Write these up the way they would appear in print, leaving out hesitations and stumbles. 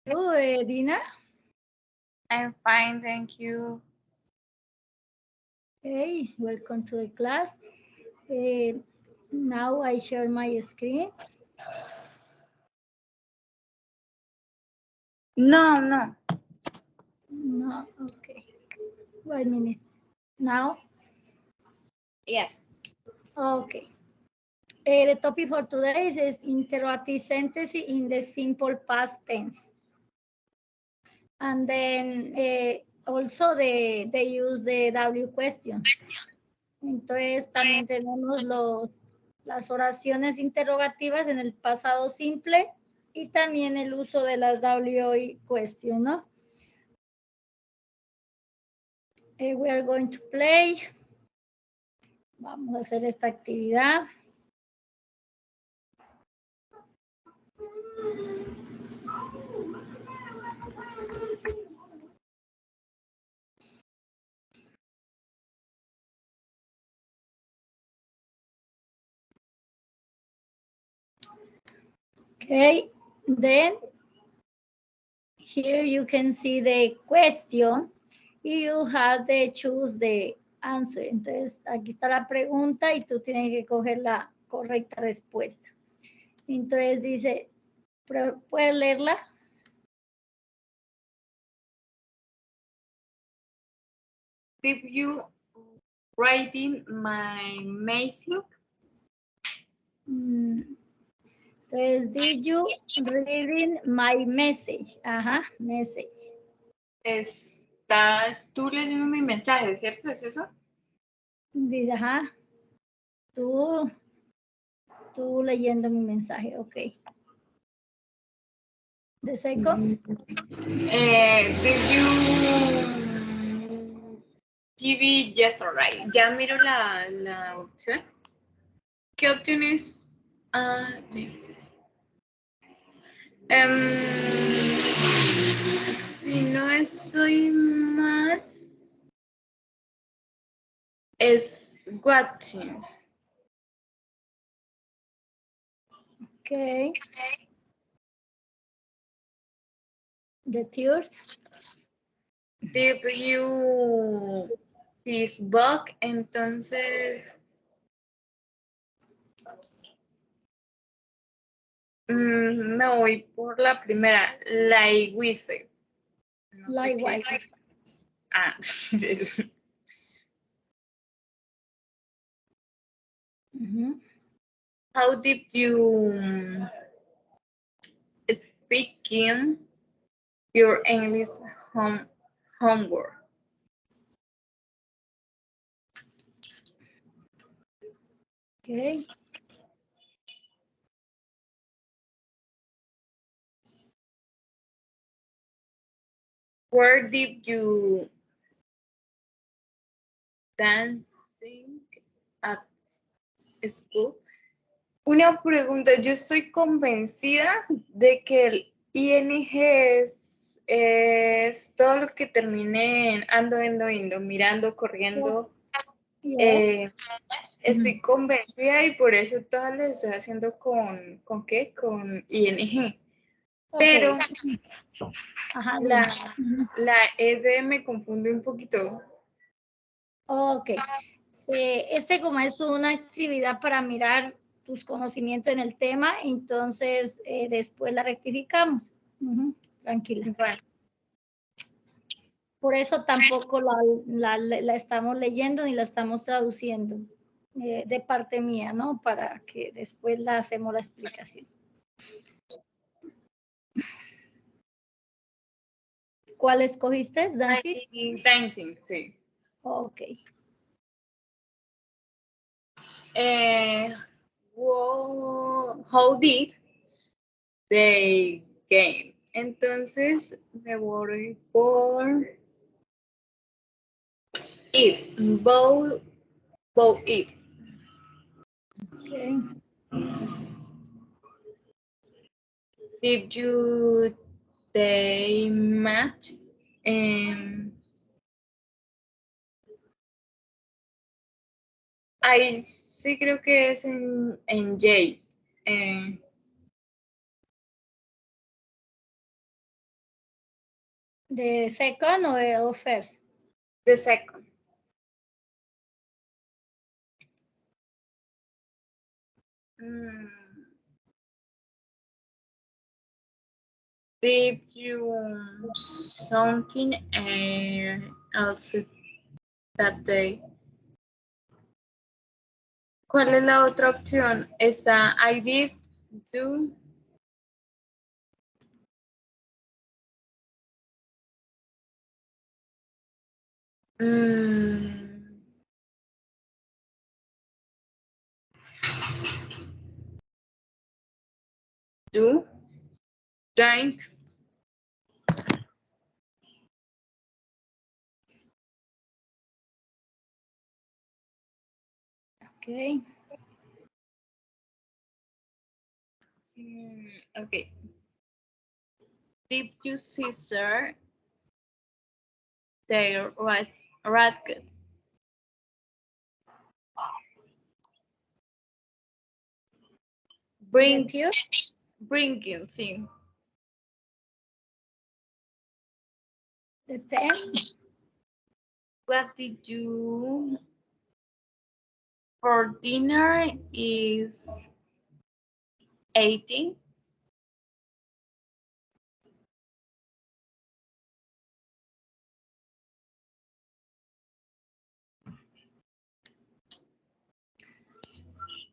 Dina? I'm fine, thank you. Hey, welcome to the class. Now I share my screen. No. No, okay. 1 minute. Now, Yes. okay. The topic for today is interrogative sentence in the simple past tense. And then also they use the W question. Entonces también tenemos las oraciones interrogativas en el pasado simple y también el uso de las W question, ¿no? We are going to play. Vamos a hacer esta actividad. Okay, then here you can see the question. You have to choose the answer. Entonces, aquí está la pregunta y tú tienes que coger la correcta respuesta. Entonces dice, ¿puedes leerla? Did you writing my message? Entonces, did you reading my message? Ajá, message. Estás tú leyendo mi mensaje, ¿cierto? ¿Es eso? Dice, ajá, tú leyendo mi mensaje, ok. The second? Did you TV yesterday? Ya miro la opción. ¿Qué opción es? Sí. Si no estoy mal, es watching. Okay. The third? Did you this book? Entonces, me voy por la primera, Likewise. No Likewise. sé qué es. Eso. How did you speaking your English homework? Okay. Where did you dancing at school? Una pregunta, yo estoy convencida de que el ING es todo lo que termine en ando, indo, mirando, corriendo. Yes. Estoy convencida y por eso todas lo estoy haciendo ¿con qué? Con ING. Okay. Pero Ajá, la ED me confunde un poquito. Ok. Este como es una actividad para mirar tus conocimientos en el tema, entonces después la rectificamos. Tranquila. Bueno. Por eso tampoco la estamos leyendo ni la estamos traduciendo de parte mía, ¿no? Para que después la hacemos la explicación. ¿Cuál escogiste? ¿Dancing? Dancing, sí. Ok. How did they game? Entonces me voy por it. Both it. Okay. Did you they match? Ahí sí creo que es en Jade. ¿De second o first? The second. Did you something else that day? ¿Cuál es la otra opción? Está I did, do. Do, drink. Okay. Okay. Did your sister their racket? Bring you? Bringing, sí. The 10. What did you for dinner is 18.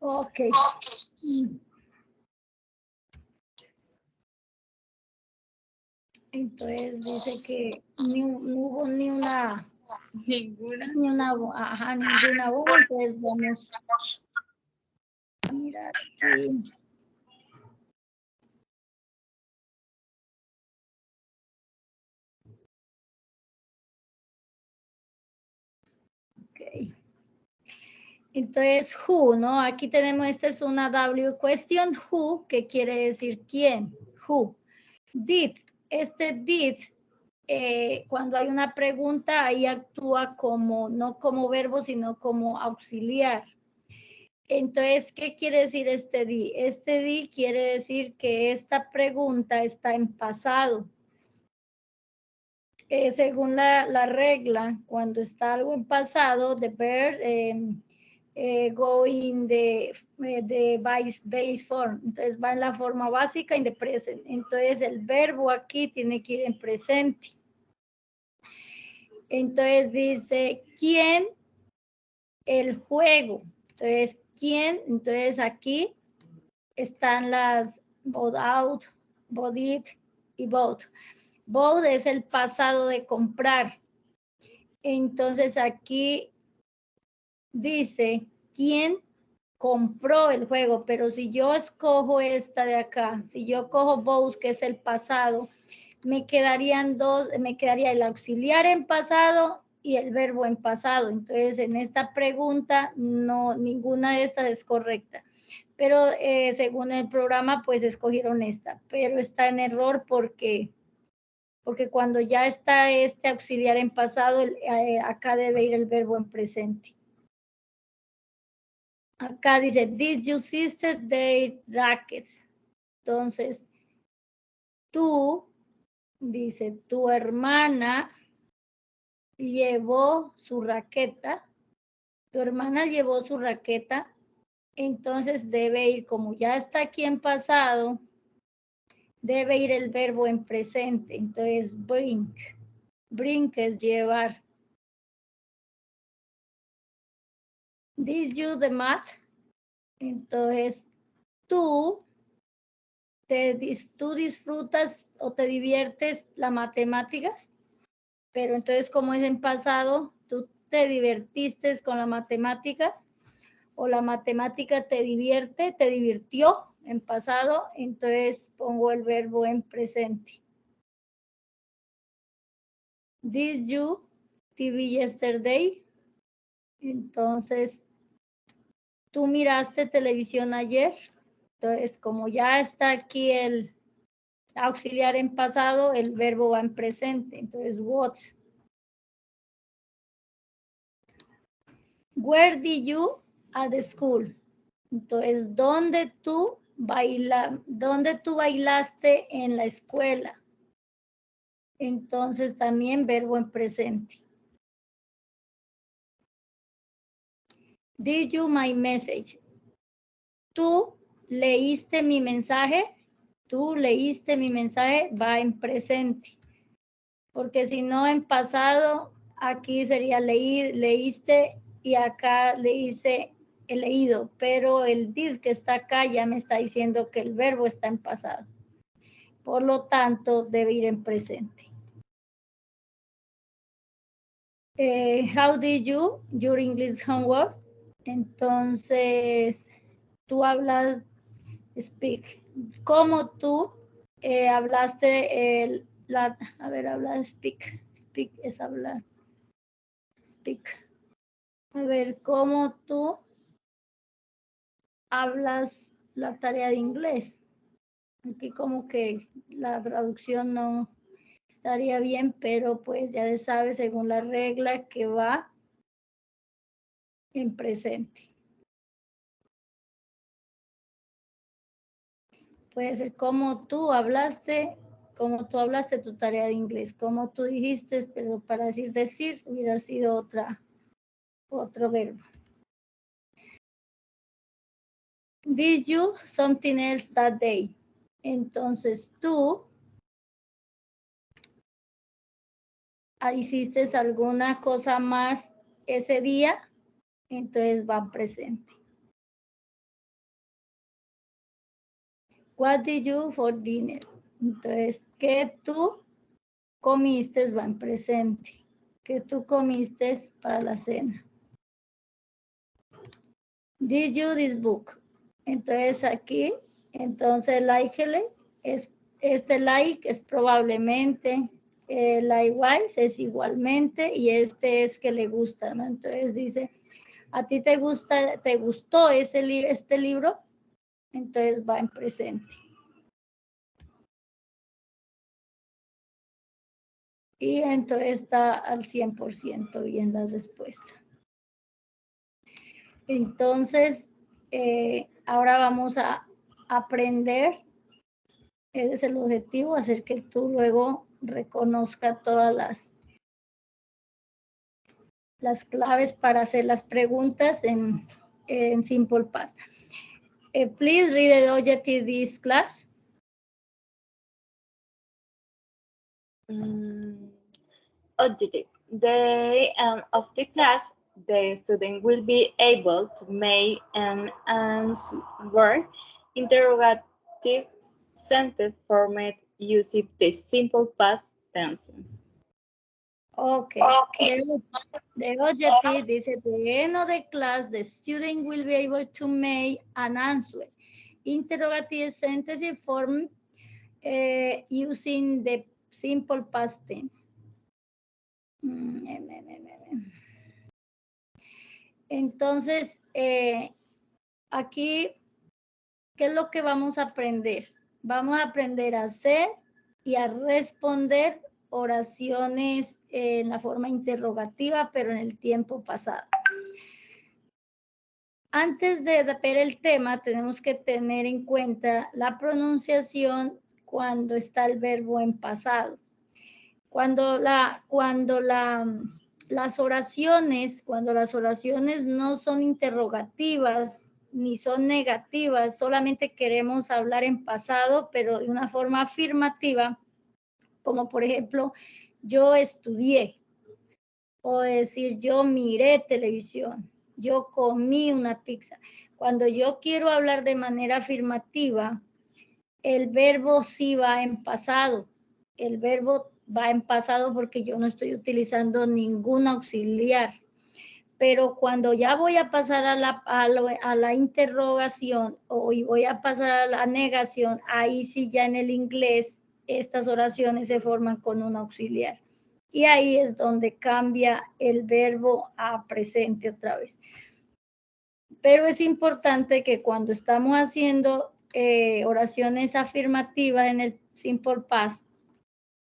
Okay. Entonces dice que no hubo ninguna voz, entonces vamos a mirar aquí. Okay. Entonces, who, ¿no? Aquí tenemos, esta es una W question, who, que quiere decir quién, who. Did, este did, cuando hay una pregunta, ahí actúa como, no como verbo, sino como auxiliar. Entonces, ¿qué quiere decir este did? Este did quiere decir que esta pregunta está en pasado. Según la regla, cuando está algo en pasado, the verb go in the base form. Entonces va en la forma básica, in the present. Entonces el verbo aquí tiene que ir en presente. Entonces dice, ¿quién? El juego. Entonces, ¿quién? Entonces aquí están las bought out, bought it y bought. Bought es el pasado de comprar. Entonces aquí dice, ¿quién compró el juego? Pero si yo escojo esta de acá, si yo cojo both, que es el pasado, me quedarían dos, me quedaría el auxiliar en pasado y el verbo en pasado. Entonces, en esta pregunta, no, ninguna de estas es correcta. Pero según el programa, pues escogieron esta. Pero está en error porque cuando ya está este auxiliar en pasado, acá debe ir el verbo en presente. Acá dice, did your sister their rackets? Entonces, tú, dice, tu hermana llevó su raqueta. Tu hermana llevó su raqueta. Entonces debe ir, como ya está aquí en pasado, debe ir el verbo en presente. Entonces, bring. Bring es llevar. Did you the math? Entonces, tú disfrutas o te diviertes las matemáticas, pero entonces como es en pasado, tú te divertiste con las matemáticas o la matemática te divirtió en pasado, entonces pongo el verbo en presente. Did you TV yesterday? Entonces, ¿tú miraste televisión ayer? Entonces, como ya está aquí el auxiliar en pasado, el verbo va en presente. Entonces, what? Where did you at the school? Entonces, ¿dónde tú bailaste en la escuela? Entonces también verbo en presente. Did you my message? ¿Tú leíste mi mensaje? Tú leíste mi mensaje, va en presente. Porque si no en pasado, aquí sería leíste y acá le hice el leído, pero el did que está acá ya me está diciendo que el verbo está en pasado. Por lo tanto, debe ir en presente. How did you, your English homework? Entonces, tú hablas, speak. ¿Cómo tú hablaste a ver, habla, speak. Speak es hablar. Speak. A ver, ¿cómo tú hablas la tarea de inglés? Aquí como que la traducción no estaría bien, pero pues ya se sabe según la regla que va en presente. Puede ser como tú hablaste tu tarea de inglés, como tú dijiste, pero para decir hubiera sido otro verbo. Did you something else that day? Entonces tú hiciste alguna cosa más ese día, entonces va presente. What did you for dinner? Entonces, ¿qué tú comiste va en presente? ¿Qué tú comiste para la cena? Did you this book? Entonces aquí, entonces likely es este like es probablemente, likewise es igualmente y este es que le gusta, ¿no? Entonces dice, ¿a ti te gustó este libro? Entonces va en presente. Y entonces está al 100% bien la respuesta. Entonces, ahora vamos a aprender, ese es el objetivo, hacer que tú luego reconozca todas las claves para hacer las preguntas en Simple Past. Please read the objective this class. Objective. The end of the class, the student will be able to make and answer interrogative sentence format using the simple past tense. Okay. The objective dice, at the end of the class, the student will be able to make an answer. Interrogative sentence form using the simple past tense. Entonces, aquí, ¿qué es lo que vamos a aprender? Vamos a aprender a hacer y a responder oraciones en la forma interrogativa, pero en el tiempo pasado. Antes de ver el tema, tenemos que tener en cuenta la pronunciación cuando está el verbo en pasado. Cuando las oraciones no son interrogativas ni son negativas, solamente queremos hablar en pasado, pero de una forma afirmativa, como por ejemplo, yo estudié, o decir yo miré televisión, yo comí una pizza. Cuando yo quiero hablar de manera afirmativa, el verbo sí va en pasado. El verbo va en pasado porque yo no estoy utilizando ningún auxiliar. Pero cuando ya voy a pasar a la interrogación o voy a pasar a la negación, ahí sí ya en el inglés estas oraciones se forman con un auxiliar. Y ahí es donde cambia el verbo a presente otra vez. Pero es importante que cuando estamos haciendo oraciones afirmativas en el simple past,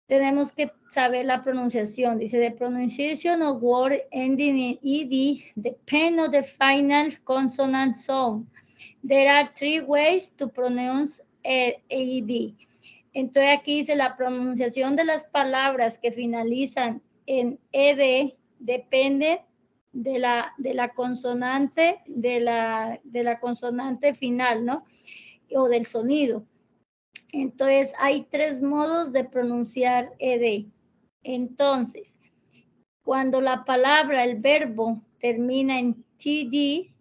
tenemos que saber la pronunciación. Dice, the pronunciation of word ending in ed depend on the final consonant sound. There are 3 ways to pronounce ed. Entonces aquí dice la pronunciación de las palabras que finalizan en ed depende de la consonante, de la consonante final, ¿no? O del sonido. Entonces hay 3 modos de pronunciar ed. Entonces, cuando la palabra, el verbo, termina en td,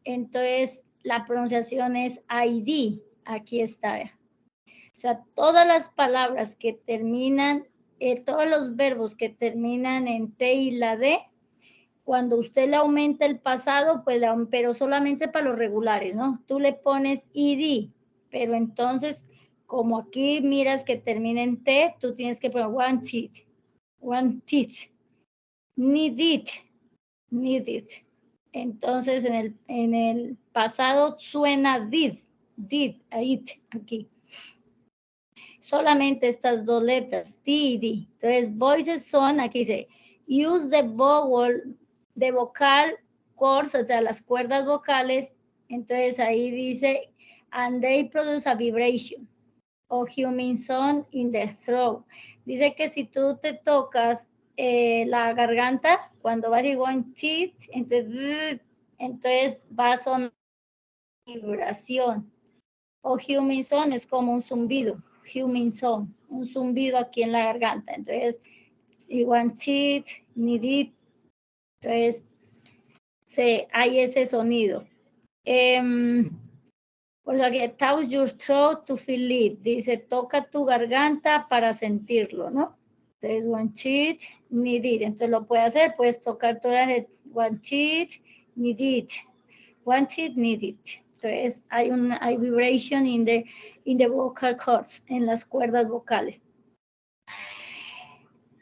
entonces la pronunciación es id. Aquí está. O sea, todas las palabras que terminan, todos los verbos que terminan en T y la D, cuando usted le aumenta el pasado, pues, pero solamente para los regulares, ¿no? Tú le pones id, pero entonces, como aquí miras que termina en T, tú tienes que poner wanted, needed. Entonces, en el pasado suena did, it, aquí. Solamente estas 2 letras, T y D. Entonces, voices son, aquí dice, use the vowel, the vocal cords, o sea, las cuerdas vocales. Entonces, ahí dice, and they produce a vibration o humming sound in the throat. Dice que si tú te tocas la garganta, cuando vas a decir one teeth, entonces va a sonar vibración. O humming sound es como un zumbido, humming sound, un zumbido aquí en la garganta. Entonces, si one teeth, needed, entonces hay ese sonido. Por eso que touch your throat to feel it. Dice, toca tu garganta para sentirlo, ¿no? Entonces, one teeth, needed. Entonces lo puedes hacer, puedes tocar tu one teeth, needed. One teeth, needed. Entonces hay vibration in the vocal cords, en las cuerdas vocales.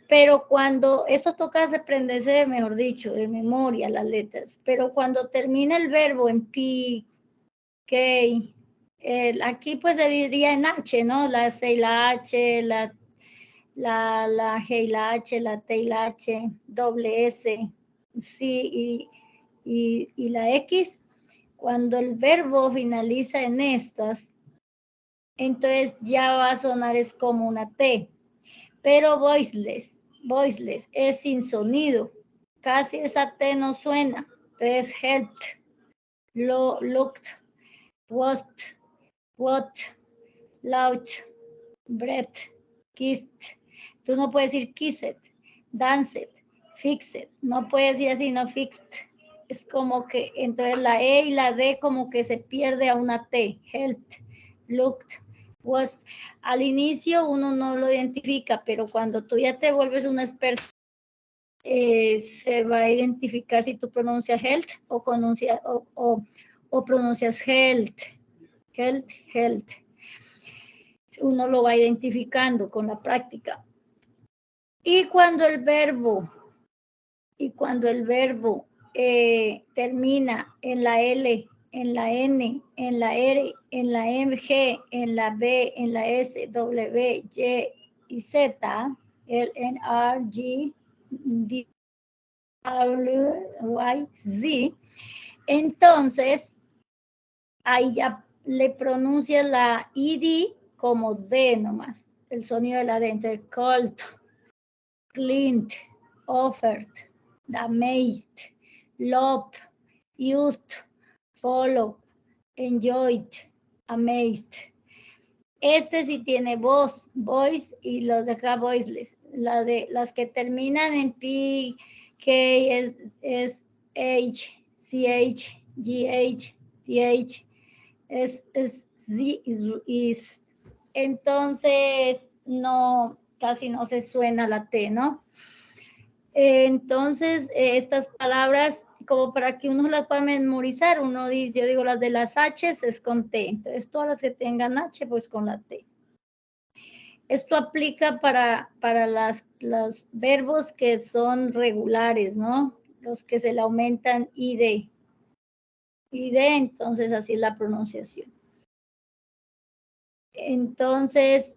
Pero cuando esto toca aprenderse, mejor dicho, de memoria las letras, pero cuando termina el verbo en P, K, aquí pues se diría en H, ¿no? La C y la H, la G y la H, la T y la H, doble S, C y la X. Cuando el verbo finaliza en estas, entonces ya va a sonar es como una T, pero voiceless es sin sonido, casi esa T no suena. Entonces helped, looked, watched, what, loud, breath, kissed. Tú no puedes decir kissed, danced, fixed, no puedes decir así, no fixed. Es como que entonces la E y la D como que se pierde a una T. Helped, looked, was. Al inicio uno no lo identifica, pero cuando tú ya te vuelves una experta, se va a identificar si tú pronuncias health o pronuncias health. Uno lo va identificando con la práctica. Y cuando el verbo termina en la L, en la N, en la R, en la G, en la B, en la S, W, Y y Z, L, N, R, G, D, W, Y, Z, entonces ahí ya le pronuncia la ID como D nomás, el sonido de la D. Entonces, called, cleaned, offered, amazed, loved, used, followed, enjoyed, amazed. Este sí tiene voz, voice, y los de acá voiceless. Las que terminan en P, K es H, CH, GH, TH, es Z, is. Entonces, no, casi no se suena la T, ¿no? Entonces, estas palabras, como para que uno las pueda memorizar, uno dice, yo digo las de las H es con T, entonces todas las que tengan H, pues con la T. Esto aplica para los verbos que son regulares, ¿no? Los que se le aumentan ID. ID, entonces así es la pronunciación. Entonces,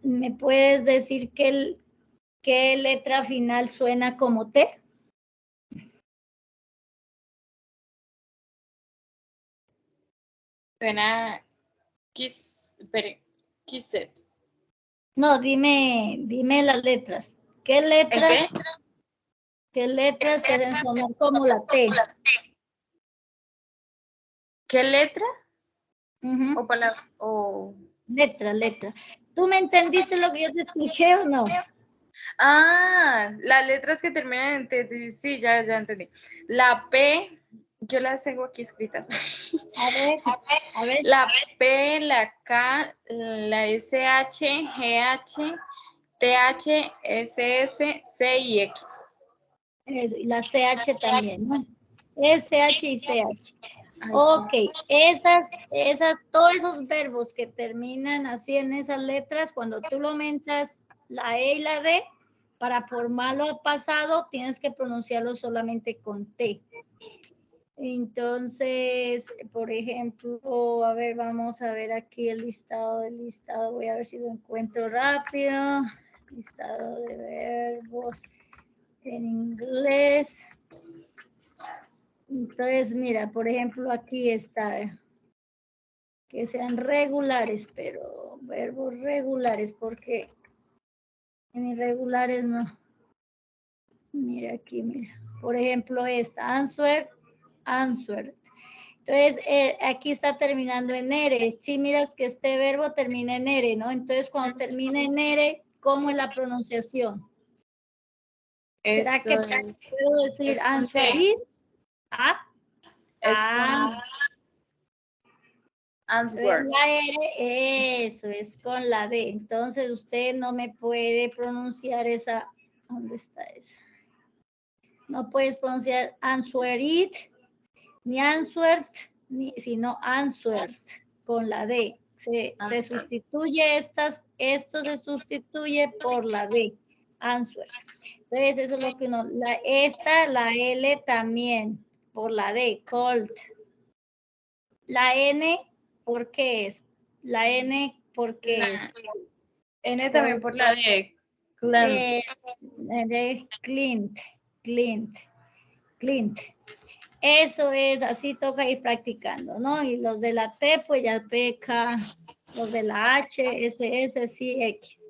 ¿me puedes decir qué letra final suena como T? Suena kissed. No, dime las letras. ¿Qué letras? ¿Qué letras deben sonar como la T? ¿Qué letra? Ujú. O palabra. O... Letra. ¿Tú me entendiste lo que yo te expliqué o no? Ah, las letras que terminan en T. Sí, ya entendí. La P, yo las tengo aquí escritas. A ver. La P, la K, la SH, GH, TH, SS, C y X. Eso, y la CH también, ¿no? SH y CH. Ay, Ok, sí. todos esos verbos que terminan así en esas letras, cuando tú lo aumentas la E y la D, para formarlo al pasado, tienes que pronunciarlo solamente con T. Entonces, por ejemplo, a ver, vamos a ver aquí el listado voy a ver si lo encuentro rápido. Listado de verbos en inglés. Entonces, mira, por ejemplo, aquí está, que sean regulares, pero verbos regulares, porque en irregulares no. Mira aquí, mira. Por ejemplo, esta, answer. Entonces, aquí está terminando en ere. Si miras que este verbo termina en ere, ¿no? Entonces, cuando termina en ere, ¿cómo es la pronunciación? ¿Será que puedo decir answered? ¿Ah? Answer. La R, eso es con la D. Entonces usted no me puede pronunciar esa. ¿Dónde está esa? No puedes pronunciar answered, ni answered, sino answered con la D. Se sustituye esto se sustituye por la D. Answer. Entonces eso es lo que uno. La L también por la D. Cold. La N, ¿por qué es? La N, ¿por qué es? N también por la de Clint. De Clint. Eso es, así toca ir practicando, ¿no? Y los de la T, pues ya T, K, los de la H, S, S, sí, X.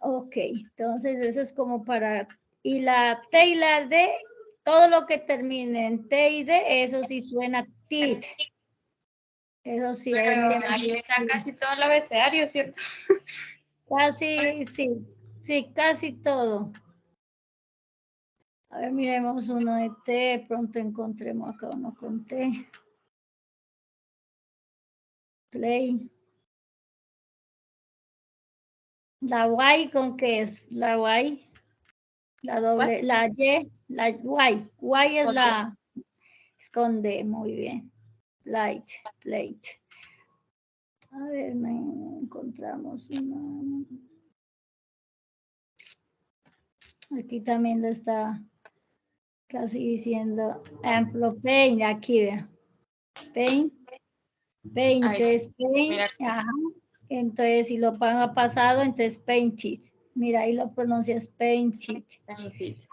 Ok, entonces eso es como para... Y la T y la D, todo lo que termine en T y D, eso sí suena TIT. Eso sí, Ahí está casi todo el abecedario, ¿cierto? Casi, sí, casi todo. A ver, miremos uno de T, pronto encontremos acá uno con T. Play. La Y, ¿con qué es? La Y. La doble, la Y, la Y. Y es la... Esconde, muy bien. Plate. A ver, no encontramos una. Aquí también lo está casi diciendo. Ejemplo, paint, aquí vea. Paint, entonces paint, ajá. Entonces, si lo van a pasado, entonces painted. Mira, ahí lo pronuncias painted.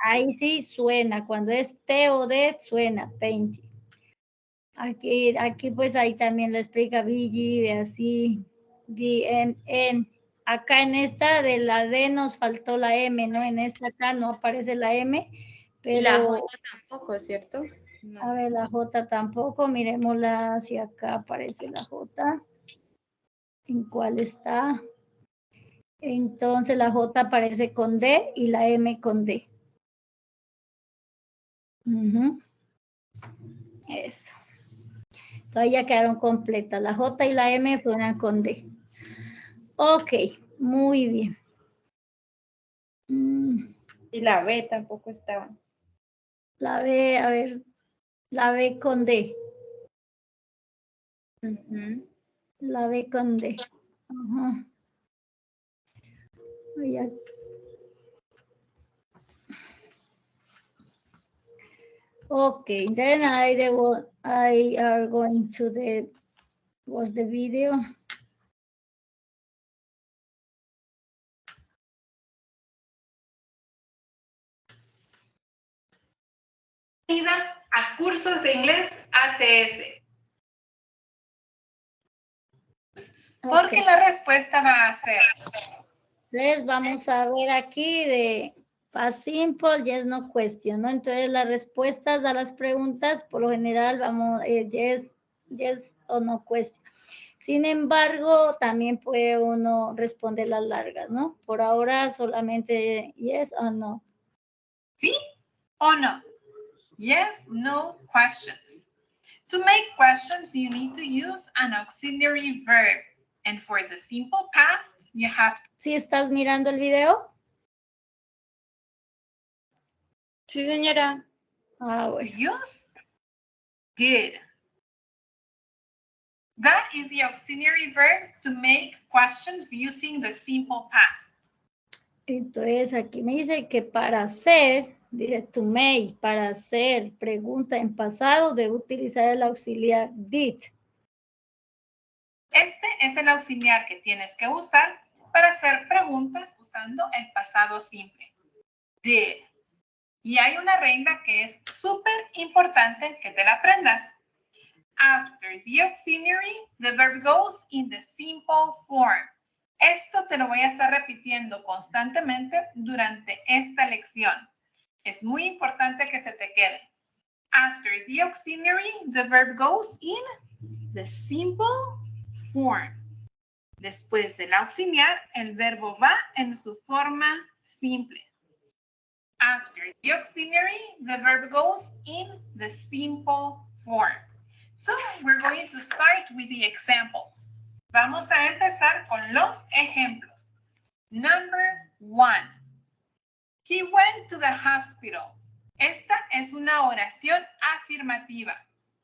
Ahí sí suena. Cuando es T o D, suena painted. Aquí pues ahí también lo explica VG, así, VN. Acá en esta de la D nos faltó la M, ¿no? En esta acá no aparece la M, pero... Y la J tampoco, ¿cierto? No. A ver, la J tampoco, miremosla si acá aparece la J. ¿En cuál está? Entonces la J aparece con D y la M con D. Eso. Entonces ya quedaron completas. La J y la M suenan con D. Ok, muy bien. Y la B tampoco estaba. La B, a ver, la B con D. La B con D. Ajá. Okay, then I are going to the video. A cursos de inglés ATS. Porque Ok. la respuesta va a ser. Entonces vamos a ver aquí de past simple, yes, no question, ¿no? Entonces las respuestas a las preguntas, por lo general, vamos, yes o no question. Sin embargo, también puede uno responder las largas, ¿no? Por ahora solamente yes o no. ¿Sí o no? Yes, no questions. To make questions, you need to use an auxiliary verb. And for the simple past, you have to ¿Sí estás mirando el video? Sí, señora. Ah, bueno. use did. That is the auxiliary verb to make questions using the simple past. Entonces aquí me dice que para hacer, dice to make, para hacer pregunta en pasado, debe utilizar el auxiliar did. Este es el auxiliar que tienes que usar para hacer preguntas usando el pasado simple. Did. Y hay una regla que es súper importante que te la aprendas. After the auxiliary, the verb goes in the simple form. Esto te lo voy a estar repitiendo constantemente durante esta lección. Es muy importante que se te quede. After the auxiliary, the verb goes in the simple form. Después del auxiliar, el verbo va en su forma simple. After the auxiliary, the verb goes in the simple form. So we're going to start with the examples. Vamos a empezar con los ejemplos. Number 1. He went to the hospital. Esta es una oración afirmativa.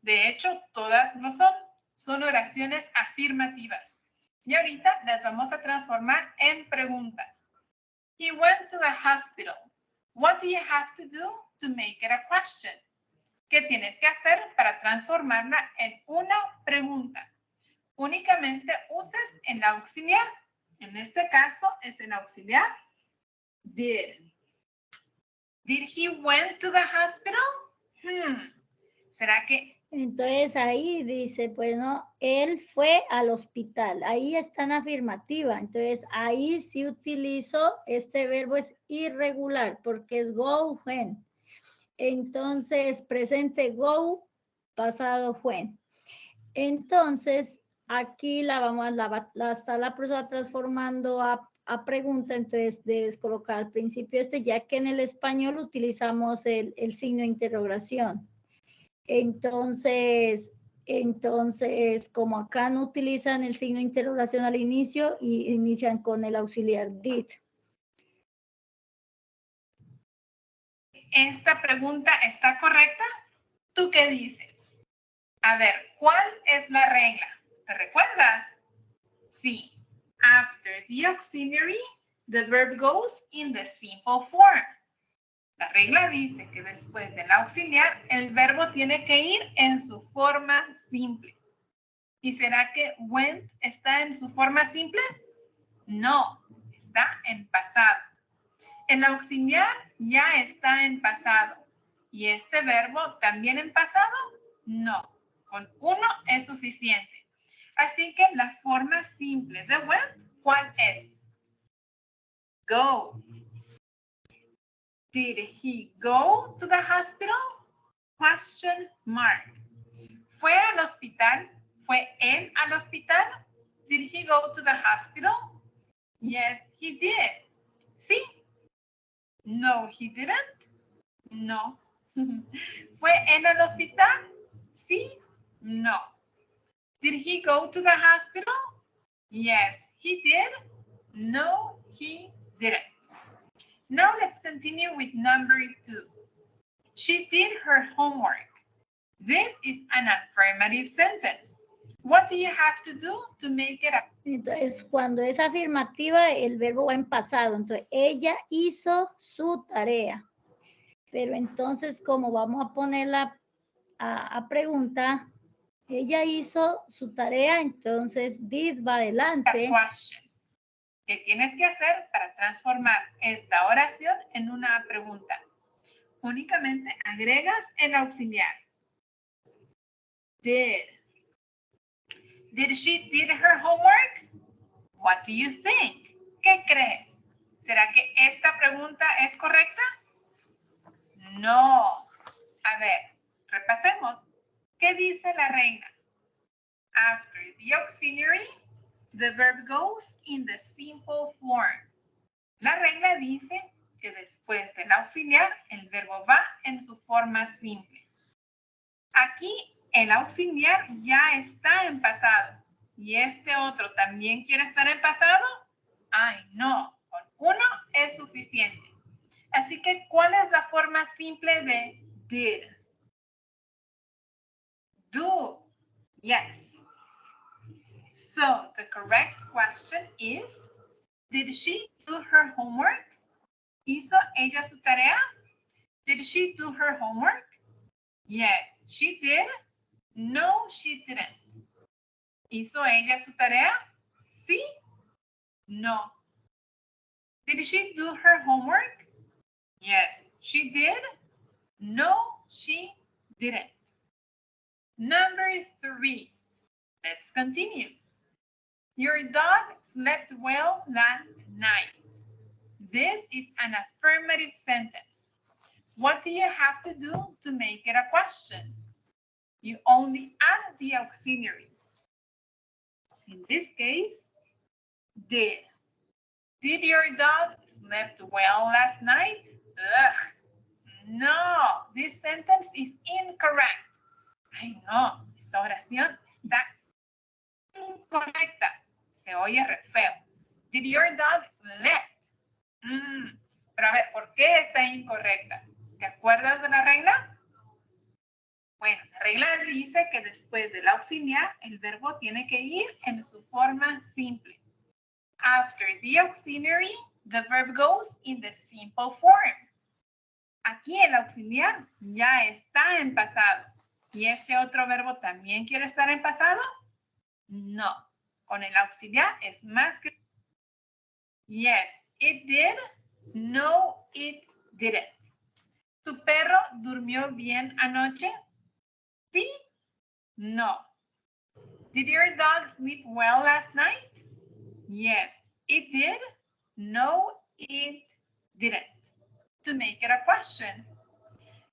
De hecho, todas lo son. Son oraciones afirmativas. Y ahorita las vamos a transformar en preguntas. He went to the hospital. What do you have to do to make it a question? ¿Qué tienes que hacer para transformarla en una pregunta? Únicamente usas el auxiliar. En este caso es el auxiliar did. Did he went to the hospital? ¿Será que? Entonces ahí dice, pues no, él fue al hospital. Ahí está en afirmativa. Entonces ahí sí utilizo, este verbo es irregular porque es go, when. Entonces presente go, pasado when. Entonces aquí está la persona transformando a pregunta, entonces debes colocar al principio ya que en el español utilizamos el signo de interrogación. Entonces, como acá no utilizan el signo de interrogación al inicio, y inician con el auxiliar did. ¿Esta pregunta está correcta? ¿Tú qué dices? A ver, ¿cuál es la regla? ¿Te recuerdas? Sí. After the auxiliary, the verb goes in the simple form. La regla dice que después del auxiliar, el verbo tiene que ir en su forma simple. ¿Y será que went está en su forma simple? No, está en pasado. El auxiliar ya está en pasado. ¿Y este verbo también en pasado? No, con uno es suficiente. Así que la forma simple de went, ¿cuál es? Go. Did he go to the hospital? Question mark. ¿Fue al hospital? ¿Fue él al hospital? Did he go to the hospital? Yes, he did. ¿Sí? No, he didn't. No. ¿Fue él al hospital? Sí. No. Did he go to the hospital? Yes, he did. No, he didn't. Now let's continue with number 2. She did her homework. This is an affirmative sentence. What do you have to do to make it a... Entonces, cuando es afirmativa, el verbo va en pasado. Entonces, ella hizo su tarea. Pero entonces, como vamos a ponerla a pregunta, ella hizo su tarea, entonces did va adelante. Question. ¿Qué tienes que hacer para transformar esta oración en una pregunta? Únicamente agregas el auxiliar. Did. Did she did her homework? What do you think? ¿Qué crees? ¿Será que esta pregunta es correcta? No. A ver, repasemos. ¿Qué dice la reina? After the auxiliary, the verb goes in the simple form. La regla dice que después del auxiliar, el verbo va en su forma simple. Aquí el auxiliar ya está en pasado. ¿Y este otro también quiere estar en pasado? Ay, no. Con uno es suficiente. Así que, ¿cuál es la forma simple de did? Do. Yes. So, the correct question is, did she do her homework? ¿Hizo ella su tarea? Did she do her homework? Yes, she did. No, she didn't. ¿Hizo ella su tarea? Sí. No. Did she do her homework? Yes, she did. No, she didn't. Number 3. Let's continue. Your dog slept well last night. This is an affirmative sentence. What do you have to do to make it a question? You only add the auxiliary. In this case, did. Did your dog slept well last night? Ugh. No, this sentence is incorrect. Ay, no, esta oración está incorrecta. Se oye re feo. Did your dog slept? Pero a ver, ¿por qué está incorrecta? ¿Te acuerdas de la regla? Bueno, la regla dice que después del auxiliar, el verbo tiene que ir en su forma simple. After the auxiliary, the verb goes in the simple form. Aquí el auxiliar ya está en pasado. ¿Y este otro verbo también quiere estar en pasado? No. Con el auxiliar es más que... Yes, it did. No, it didn't. ¿Tu perro durmió bien anoche? Sí. No. Did your dog sleep well last night? Yes, it did. No, it didn't. To make it a question,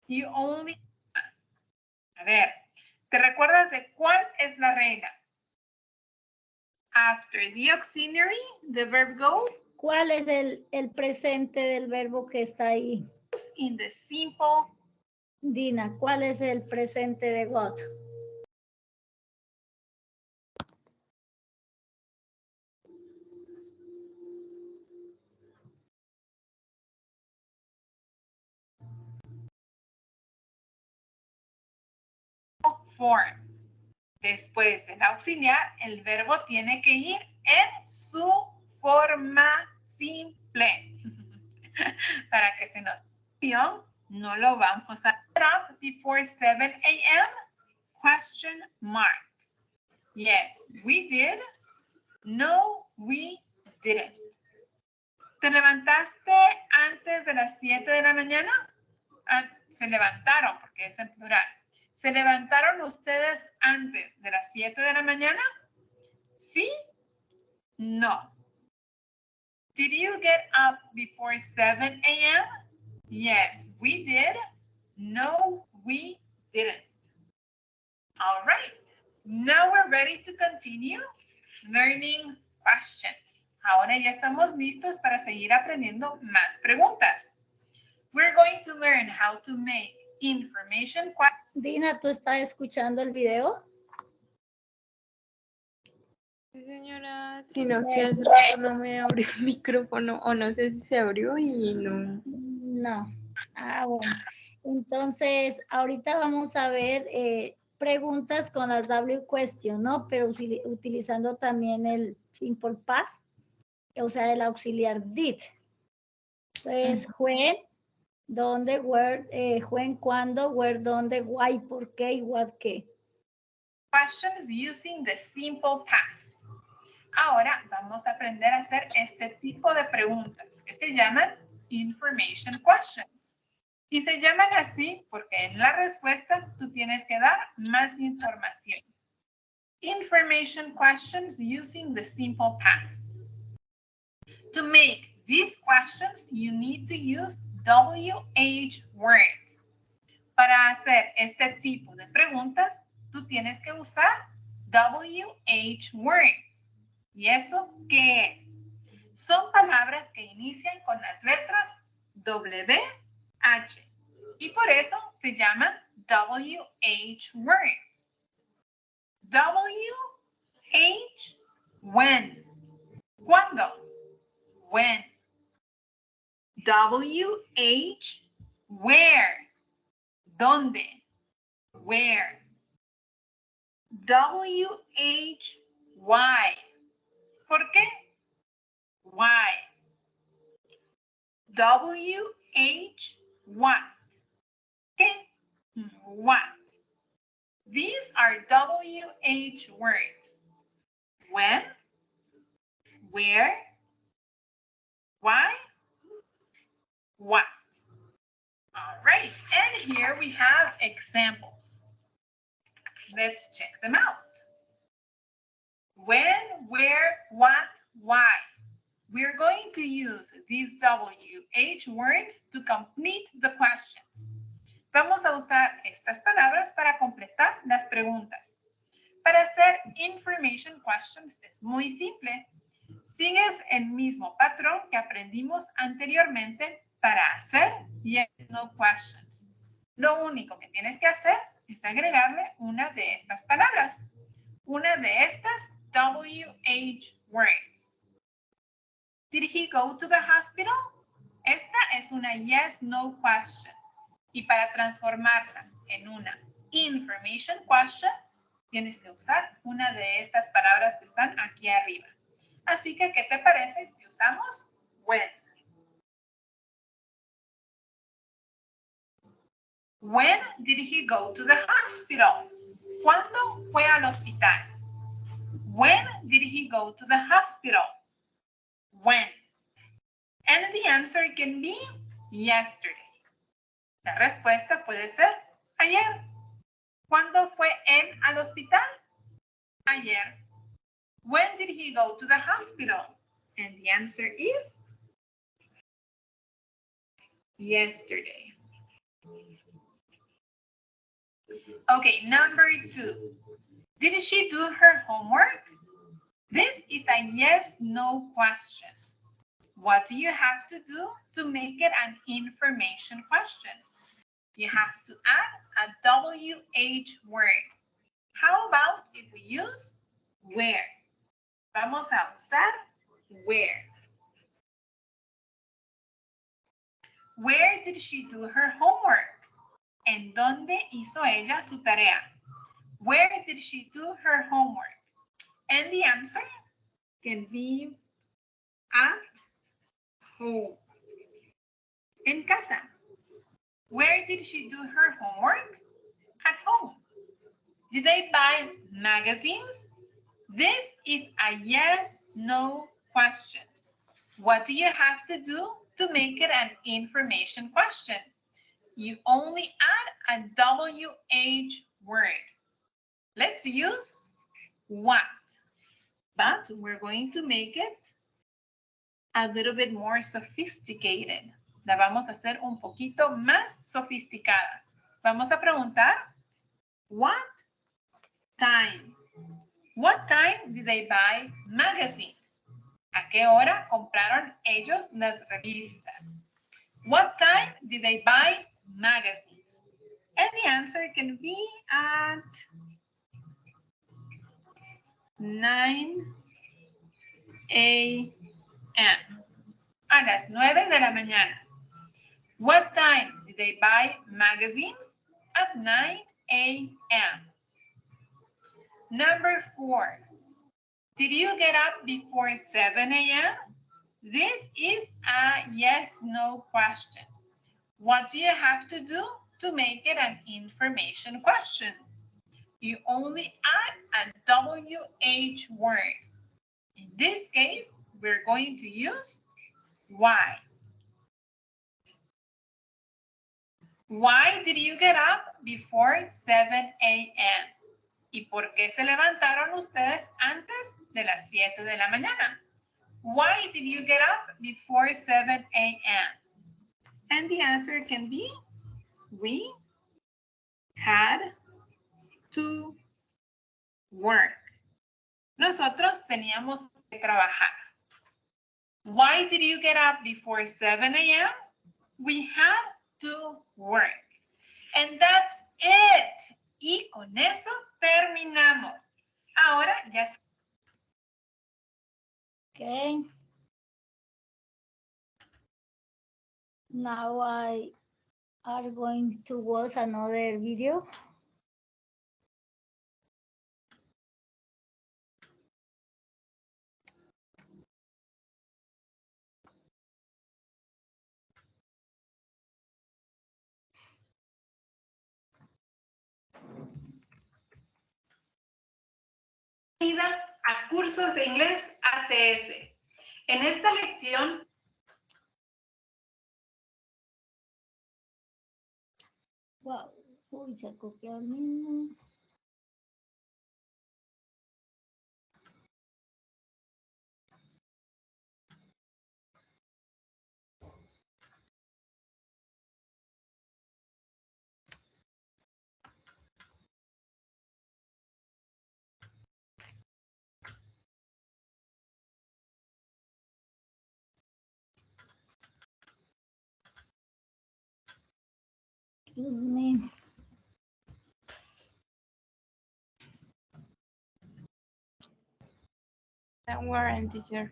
you only... A ver, ¿te recuerdas de cuál es la regla? After the auxiliary, the verb goes. ¿Cuál es el presente del verbo que está ahí? In the simple. Dina, ¿cuál es el presente de got? Form. Después del auxiliar, el verbo tiene que ir en su forma simple. Para que se nos dio, no lo vamos a stop before 7 a.m. Question mark. Yes, we did. No, we didn't. ¿Te levantaste antes de las 7 de la mañana? Se levantaron, porque es en plural. ¿Se levantaron ustedes antes de las 7 de la mañana? ¿Sí? No. Did you get up before 7 a.m.? Yes, we did. No, we didn't. All right. Now we're ready to continue learning questions. Ahora ya estamos listos para seguir aprendiendo más preguntas. We're going to learn how to make information questions. Dina, ¿tú estás escuchando el video? Sí, señora, sino que hace rato no me abrió el micrófono, o no sé si se abrió y no. No. Ah, bueno. Entonces, ahorita vamos a ver preguntas con las W question, ¿no? Pero utilizando también el simple past, o sea, el auxiliar did. Pues, when, dónde, where, when, cuándo, where, dónde, why, por qué y what, qué. Questions using the simple past. Ahora vamos a aprender a hacer este tipo de preguntas que se llaman information questions. Y se llaman así porque en la respuesta tú tienes que dar más información. Information questions using the simple past. To make these questions, you need to use WH words. Para hacer este tipo de preguntas, tú tienes que usar WH words. ¿Y eso qué es? Son palabras que inician con las letras WH y por eso se llaman WH words. WH, when. ¿Cuándo? When. WH, where. ¿Dónde? Where. WH, why. ¿Por qué? Why. WH, what. ¿Qué? What. These are WH words. When, where, why, what. All right, and here we have examples. Let's check them out. When, where, what, why. We're going to use these WH words to complete the questions. Vamos a usar estas palabras para completar las preguntas. Para hacer information questions es muy simple. Sigues el mismo patrón que aprendimos anteriormente para hacer yes, no questions. Lo único que tienes que hacer es agregarle una de estas palabras, una de estas WH words. Did he go to the hospital? Esta es una yes, no question. Y para transformarla en una information question, tienes que usar una de estas palabras que están aquí arriba. Así que, ¿qué te parece si usamos when? When did he go to the hospital? ¿Cuándo fue al hospital? When did he go to the hospital? When? And the answer can be yesterday. La respuesta puede ser ayer. ¿Cuándo fue él al hospital? Ayer. When did he go to the hospital? And the answer is yesterday. Okay, number 2. Did she do her homework? This is a yes-no question. What do you have to do to make it an information question? You have to add a WH word. How about if we use where? Vamos a usar where. Where did she do her homework? ¿En dónde hizo ella su tarea? Where did she do her homework? And the answer can be at home. En casa. Where did she do her homework? At home. Did they buy magazines? This is a yes-no question. What do you have to do to make it an information question? You only add a WH word. Let's use what, but we're going to make it a little bit more sophisticated. La vamos a hacer un poquito más sofisticada. Vamos a preguntar, what time? What time did they buy magazines? ¿A qué hora compraron ellos las revistas? What time did they buy magazines? And the answer can be at 9 a.m. A las 9 de la mañana. What time did they buy magazines? At 9 a.m. Number 4. Did you get up before 7 a.m.? This is a yes-no question. What do you have to do to make it an information question? You only add a WH word. In this case, we're going to use why. Why did you get up before 7 a.m.? ¿Y por qué se levantaron ustedes antes de las 7 de la mañana? why did you get up before 7 a.m.? And the answer can be, we had to work. Nosotros teníamos que trabajar. Why did you get up before 7 a.m.? We had to work. And that's it. Y con eso terminamos. Ahora ya. Okay. Now I are going to watch another video. A cursos de inglés ATS. En esta lección Wow, uy, se ha copiado el mismo. Excuse me. Don't worry, teacher.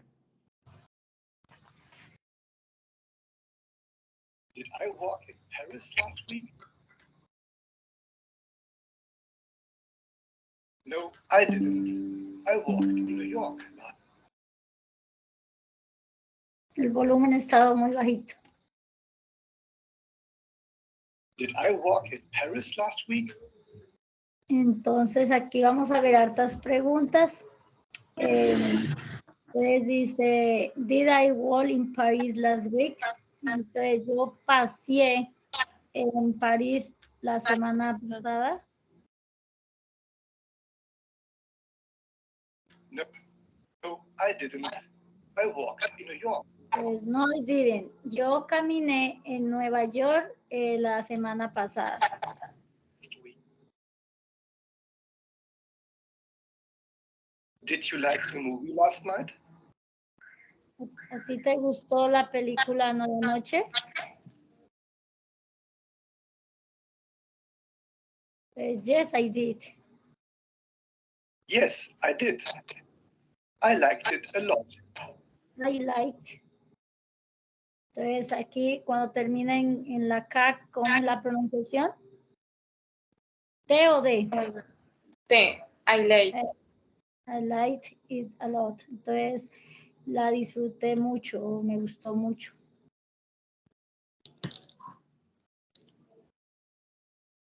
Did I walk in Paris last week? No, I didn't. I walked in New York. El volumen ha estado muy bajito. Did I walk in Paris last week? Entonces aquí vamos a ver hartas preguntas. Entonces dice, did I walk in Paris last week? Entonces yo pasé en París la semana pasada. No, I didn't. I walked in New York. Pues no, I didn't. Yo caminé en Nueva York la semana pasada. Did you like the movie last night? ¿A ti te gustó la película anoche? Pues yes, I did. Yes, I did. I liked it a lot. I liked. Entonces aquí cuando termina en la K, ¿cómo es la pronunciación? ¿T o D? T, I liked. I liked it a lot. Entonces la disfruté mucho, me gustó mucho.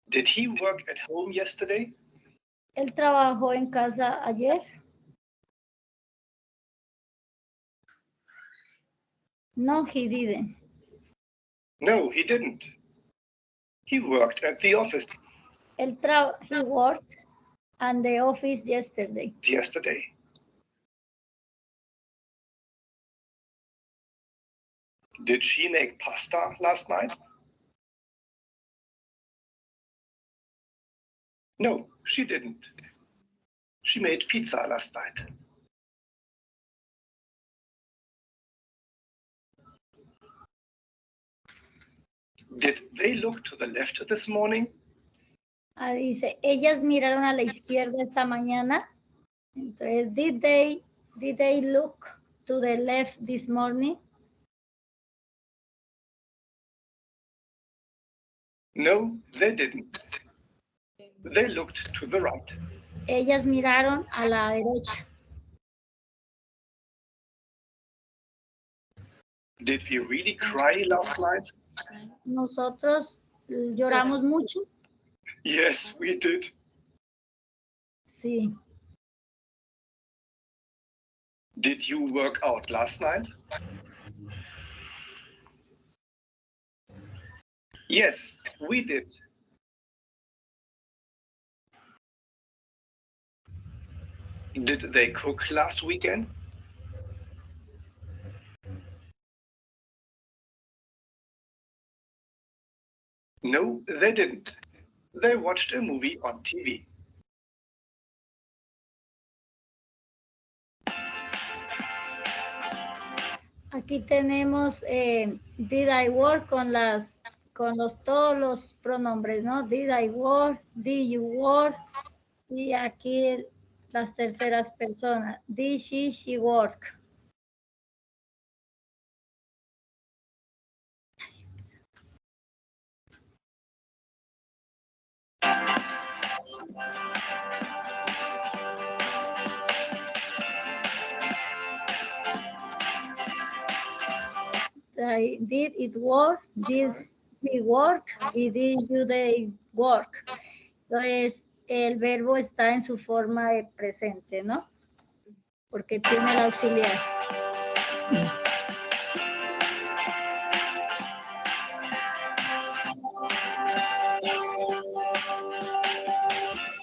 Did he work at home yesterday? ¿Él trabajó en casa ayer? No, he didn't. No, he didn't. He worked at the office He worked at the office yesterday. yesterday. Did she make pasta last night? No, she didn't. She made pizza last night. Did they look to the left this morning? Dice, ellas miraron a la izquierda esta mañana. Entonces, did they look to the left this morning? No, they didn't. They looked to the right. Ellas miraron a la derecha. Did we really cry last night? Nosotros lloramos mucho. Yes, we did. Sí. Did you work out last night? Yes, we did. Did they cook last weekend? No, they didn't. They watched a movie on TV. Aquí tenemos did I work con todos los pronombres, ¿no? Did I work, did you work, y aquí las terceras personas. Did she work. Did it work? Did we work? Y did you they work? Entonces, el verbo está en su forma de presente, ¿no? Porque tiene el auxiliar.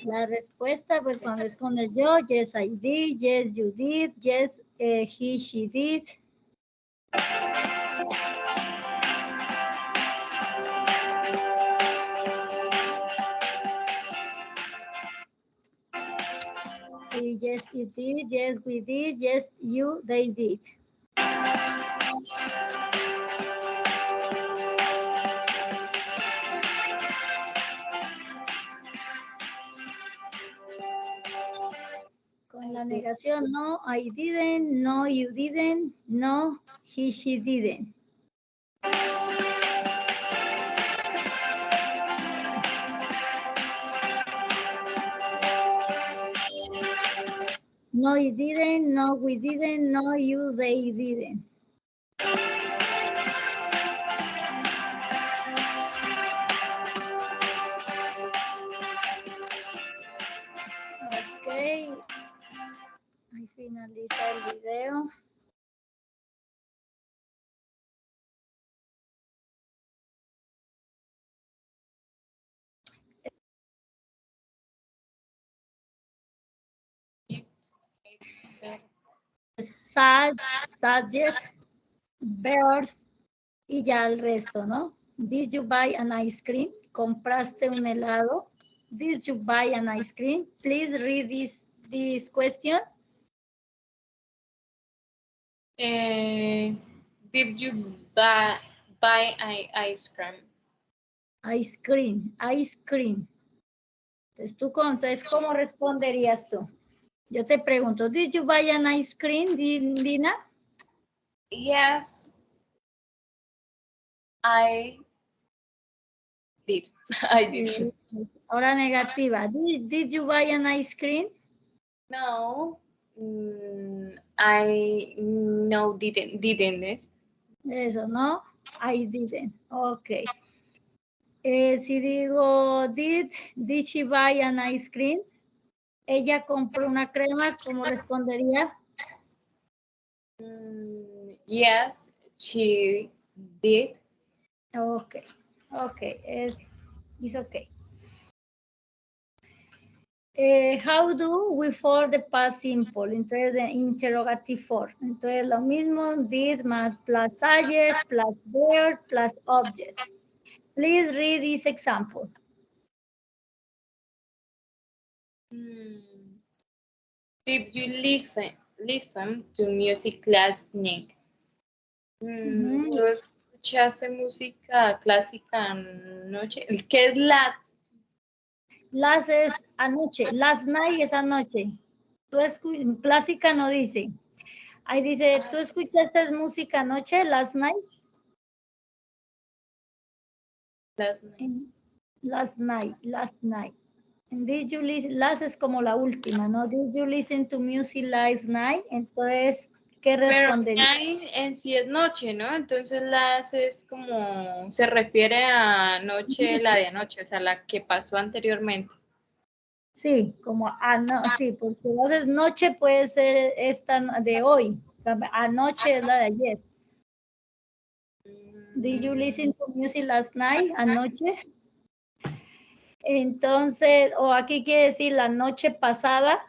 La respuesta, pues cuando es con el yo, yes I did, yes you did, yes he, she did. Y yes it did, yes we did, yes you, they did. Con la negación, no, I didn't, no, you didn't, no, he, she didn't. No, you didn't, no, we didn't, no, you, they didn't. Ok, ahí finaliza el video. Subject, verbs y ya el resto, ¿no? Did you buy an ice cream? ¿Compraste un helado? Did you buy an ice cream? Please read this question. Did you buy ice cream? Ice cream, ice cream. Entonces, ¿cómo responderías tú? Yo te pregunto, did you buy an ice cream, Dina? Yes, I did. I did. Ahora negativa. Did you buy an ice cream? No, I no didn't. Eso, ¿no? I didn't. Ok. Si digo, did she buy an ice cream? Ella compró una crema, ¿cómo respondería? Yes, she did. Ok, it's okay. How do we form the past simple? Entonces, the interrogative form. Entonces, lo mismo, did más plus subject, plus verb, plus object. Please read this example. Did you listen to music last night? ¿Tú escuchaste música clásica anoche? ¿Qué es last? Last es anoche, last night es anoche. Clásica no dice. Ahí dice, ¿tú escuchaste música anoche, last night? Last night. And did you listen? Last es como la última, ¿no? Did you listen to music last night? Entonces, ¿qué respondería? Pero en sí es noche, ¿no? Entonces last es como, se refiere a noche, la de anoche, o sea, la que pasó anteriormente. Sí, como sí, porque entonces noche puede ser esta de hoy. Anoche es la de ayer. Did you listen to music last night? Anoche. Entonces, o aquí quiere decir la noche pasada.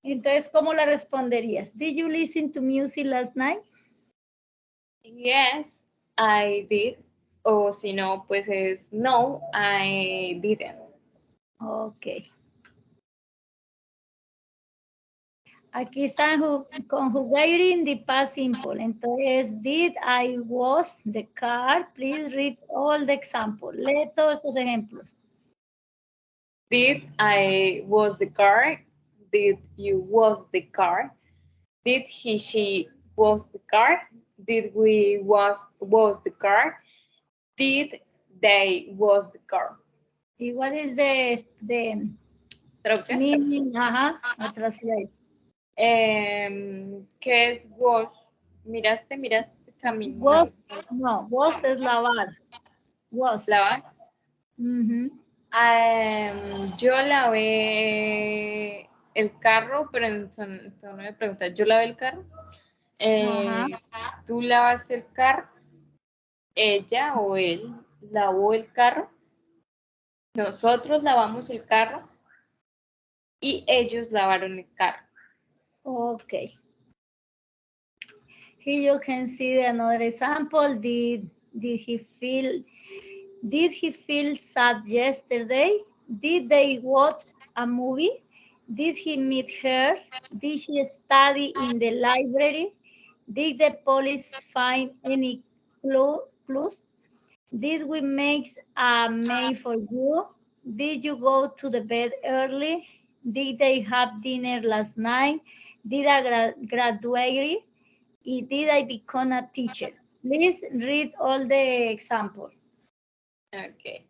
Entonces, ¿cómo la responderías? Did you listen to music last night? Yes, I did. O si no, pues es no, I didn't. Ok. Aquí está conjugating the past simple. Entonces, did, I, was, the car. Please read all the examples. Lee todos estos ejemplos. Did I was the car? Did you was the car? Did he, she was the car? Did we was the car? Did they was the car? ¿Y what is the ¿Traducción? meaning? Ajá, la translate. ¿Qué es was? Miraste, camino. Was, no, was es lavar. Was. Lavar. Ujú. Yo lavé el carro, pero en tono de pregunta, ¿yo lavé el carro? Ajá. ¿Tú lavaste el carro? ¿Ella o él lavó el carro? Nosotros lavamos el carro y ellos lavaron el carro. Okay. Here you can see another example. Did he feel sad yesterday? Did they watch a movie? Did he meet her? Did she study in the library? Did the police find any clues? Did we make a meal for you? Did you go to the bed early? Did they have dinner last night? Did I graduate? Did I become a teacher? Please read all the examples. Okay.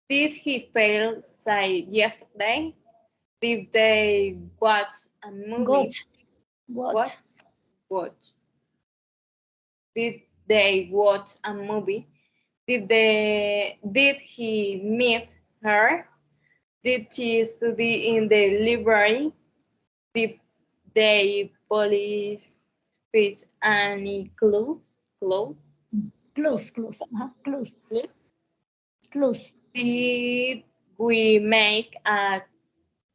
Did he fail say yesterday? Did they watch a movie? Watch. Watch. Did they watch a movie? Did he meet her? Did she study in the library? Did they police find any clues? Clues. Clues. Did we make a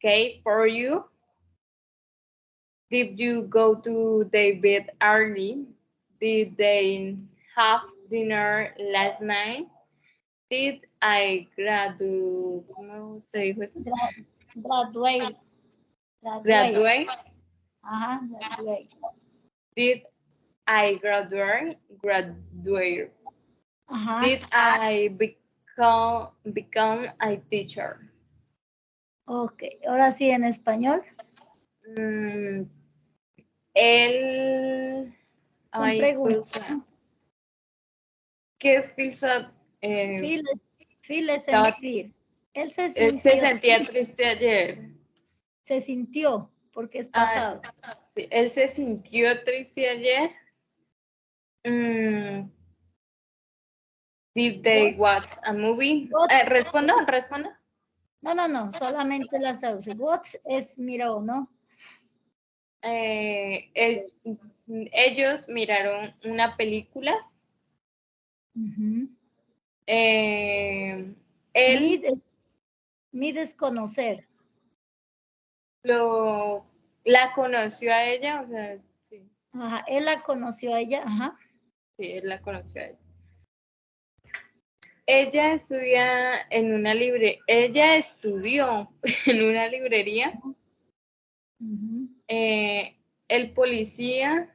cake for you? Did you go to the bed early? Did they have dinner last night? Did I graduate? ¿Cómo se dijo eso? Graduate. Graduate. Graduate. Did I graduate? Graduate. Did I become a teacher? Ok, ahora sí en español. Él. Ay, ¿qué es feel sad? Feel es sentir. Él se sentía triste ayer. Se sintió, porque es pasado. Sí, él se sintió triste ayer. Did they watch a movie? ¿Respondo? No, solamente la traduce. Watch es miró, ¿no? Ellos miraron una película. Él Mid es conocer. La conoció a ella, o sea, sí. Ajá, él la conoció a ella, ajá. Sí, él la conoció a ella. Ella estudia en una librería. Ella estudió en una librería. El policía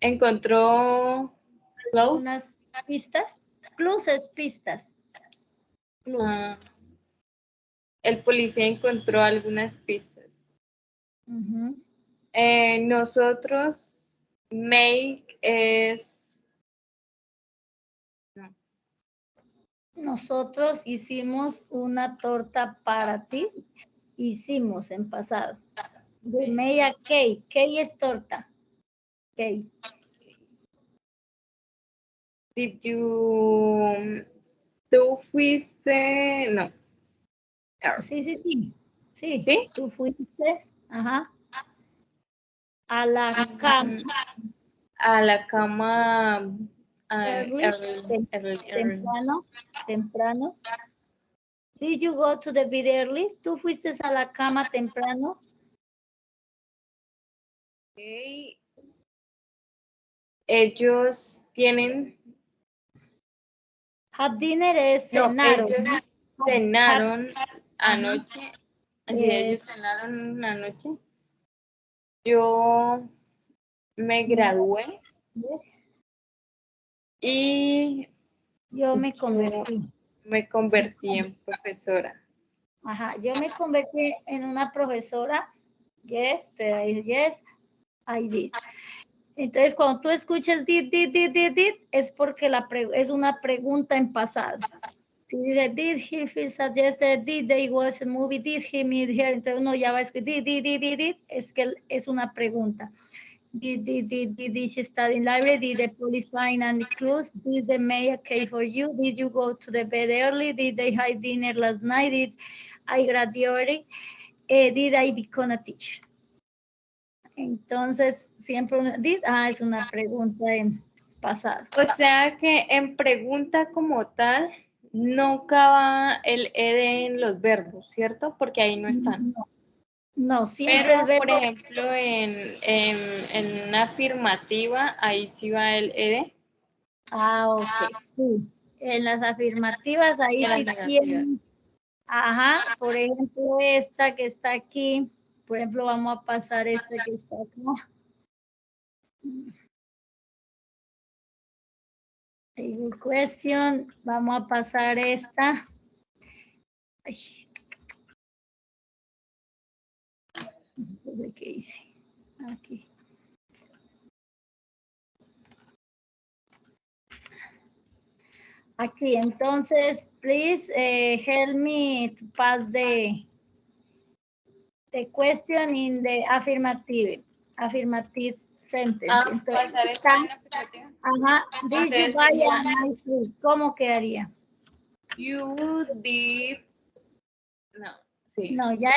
encontró unas pistas. Clues es pistas. El policía encontró algunas pistas. Nosotros make es no. Nosotros hicimos una torta para ti. Hicimos en pasado. We made a cake. Cake es torta. Cake. Did you... Tú fuiste... No. Sí. ¿Sí? Tú fuiste, ajá. A la cama. A la cama... Temprano. Did you go to the bed early? ¿Tú fuiste a la cama temprano? Okay. Ellos tienen... Had dinner es No, cenaron. ellos cenaron anoche. Así ellos Yes. cenaron anoche. Yo me gradué y Yo me convertí. me convertí en profesora. Ajá, yo me convertí en una profesora. Yes, yes, I did. Entonces, cuando tú escuchas did, es porque es una pregunta en pasado. Si dice, did he feel suggested, did they watch a movie, did he meet her, entonces uno ya va a escribir did, es que es una pregunta. Did she study in library? Did the police find any clues? Did the mayor care for you? Did you go to the bed early? Did they have dinner last night? Did I graduate? Did I become a teacher? Entonces, siempre uno, es una pregunta en pasado. O sea que en pregunta como tal no cabe el ed en los verbos, ¿cierto? Porque ahí no están. No, siempre Pero, el verbo. por ejemplo, en una afirmativa, ahí sí va el ed. Ok, sí. En las afirmativas ahí En las sí negativas. tienen. Ajá, por ejemplo, esta que está aquí. Por ejemplo, vamos a pasar esta que está acá. Good question. Vamos a pasar esta. Ay. ¿Qué hice? Aquí. Aquí, entonces, please help me to pass the question in the affirmative sentence. Entonces, Pasar esta en afirmativa. Ajá, did you Entonces buy sería, a nice food? ¿Cómo quedaría? you did. No, sí. No, ya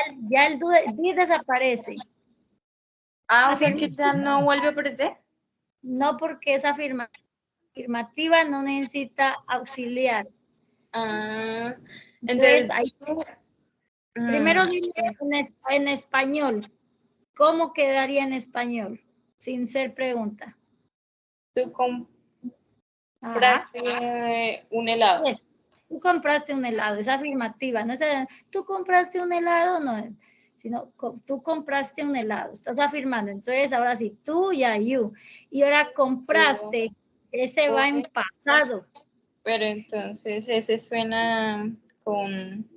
el did desaparece. O sea que ya no vuelve a aparecer. No, porque es afirmativa, no necesita auxiliar. Entonces, ahí, primero dime en español. ¿Cómo quedaría en español? Sin ser pregunta. tú compraste un helado. Yes. Tú compraste un helado, es afirmativa. No es tú compraste un helado, no. Sino tú compraste un helado, estás afirmando. Entonces, ahora sí, tú ya you. Y ahora compraste, ese va en pasado. Pero entonces ese suena con...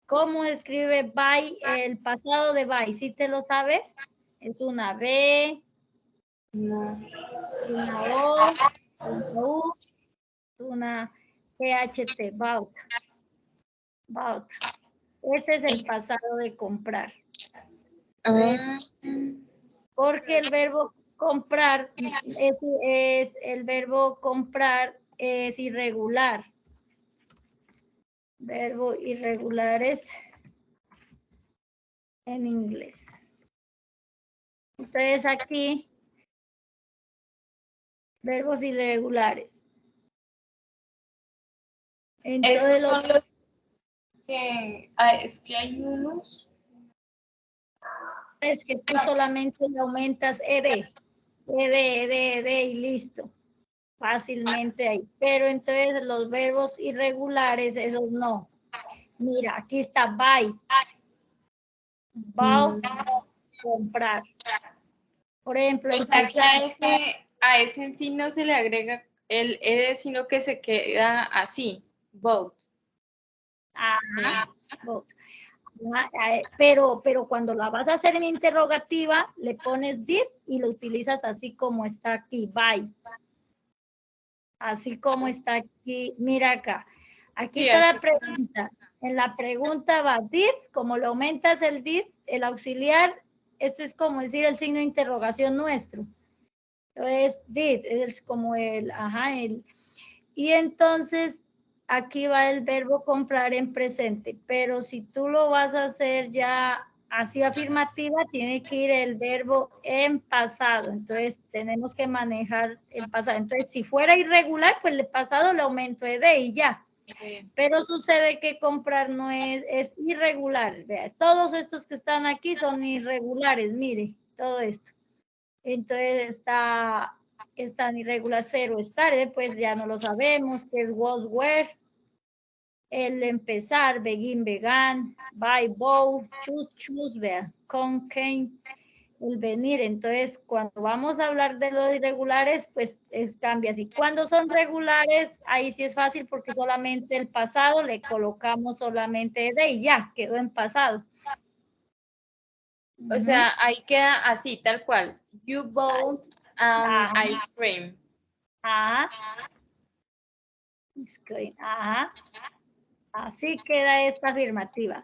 ¿Cómo escribe buy el pasado de buy? ¿Sí te lo sabes? Es una B, No. una O, una U, una THT, bought. Bought. Ese es el pasado de comprar. Porque el verbo comprar es el verbo comprar es irregular. Verbo irregulares en inglés. Entonces aquí, verbos irregulares. Entonces, esos son los que... es que hay unos... es que tú solamente le aumentas ed y listo. Fácilmente ahí. Pero entonces los verbos irregulares, esos no. Mira, aquí está buy. Bought, comprar. Por ejemplo, O sea que a ese en sí no se le agrega el ed, sino que se queda así, both. Pero cuando la vas a hacer en interrogativa, le pones did y lo utilizas así como está aquí, buy. Así como está aquí, mira acá. Aquí está la pregunta. En la pregunta va did, como le aumentas el did, el auxiliar, este es como decir el signo de interrogación nuestro. Entonces, did, es como y entonces aquí va el verbo comprar en presente, pero si tú lo vas a hacer ya así afirmativa, tiene que ir el verbo en pasado, entonces tenemos que manejar el pasado. Entonces, si fuera irregular, pues el pasado le aumento ed y ya. Pero sucede que comprar no es irregular. Vea, todos estos que están aquí son irregulares, mire, todo esto. Entonces está Están irregular, 0, started, pues ya no lo sabemos, que es was, were. El empezar, begin, began, buy, bow, choose, vea, come, came, el venir. Entonces, cuando vamos a hablar de los irregulares, pues cambia así. Cuando son regulares, ahí sí es fácil porque solamente el pasado le colocamos solamente de y ya, quedó en pasado. O sea, ahí queda así, tal cual. You bought an Ajá. ice cream. Ajá. Ajá. Así queda esta afirmativa.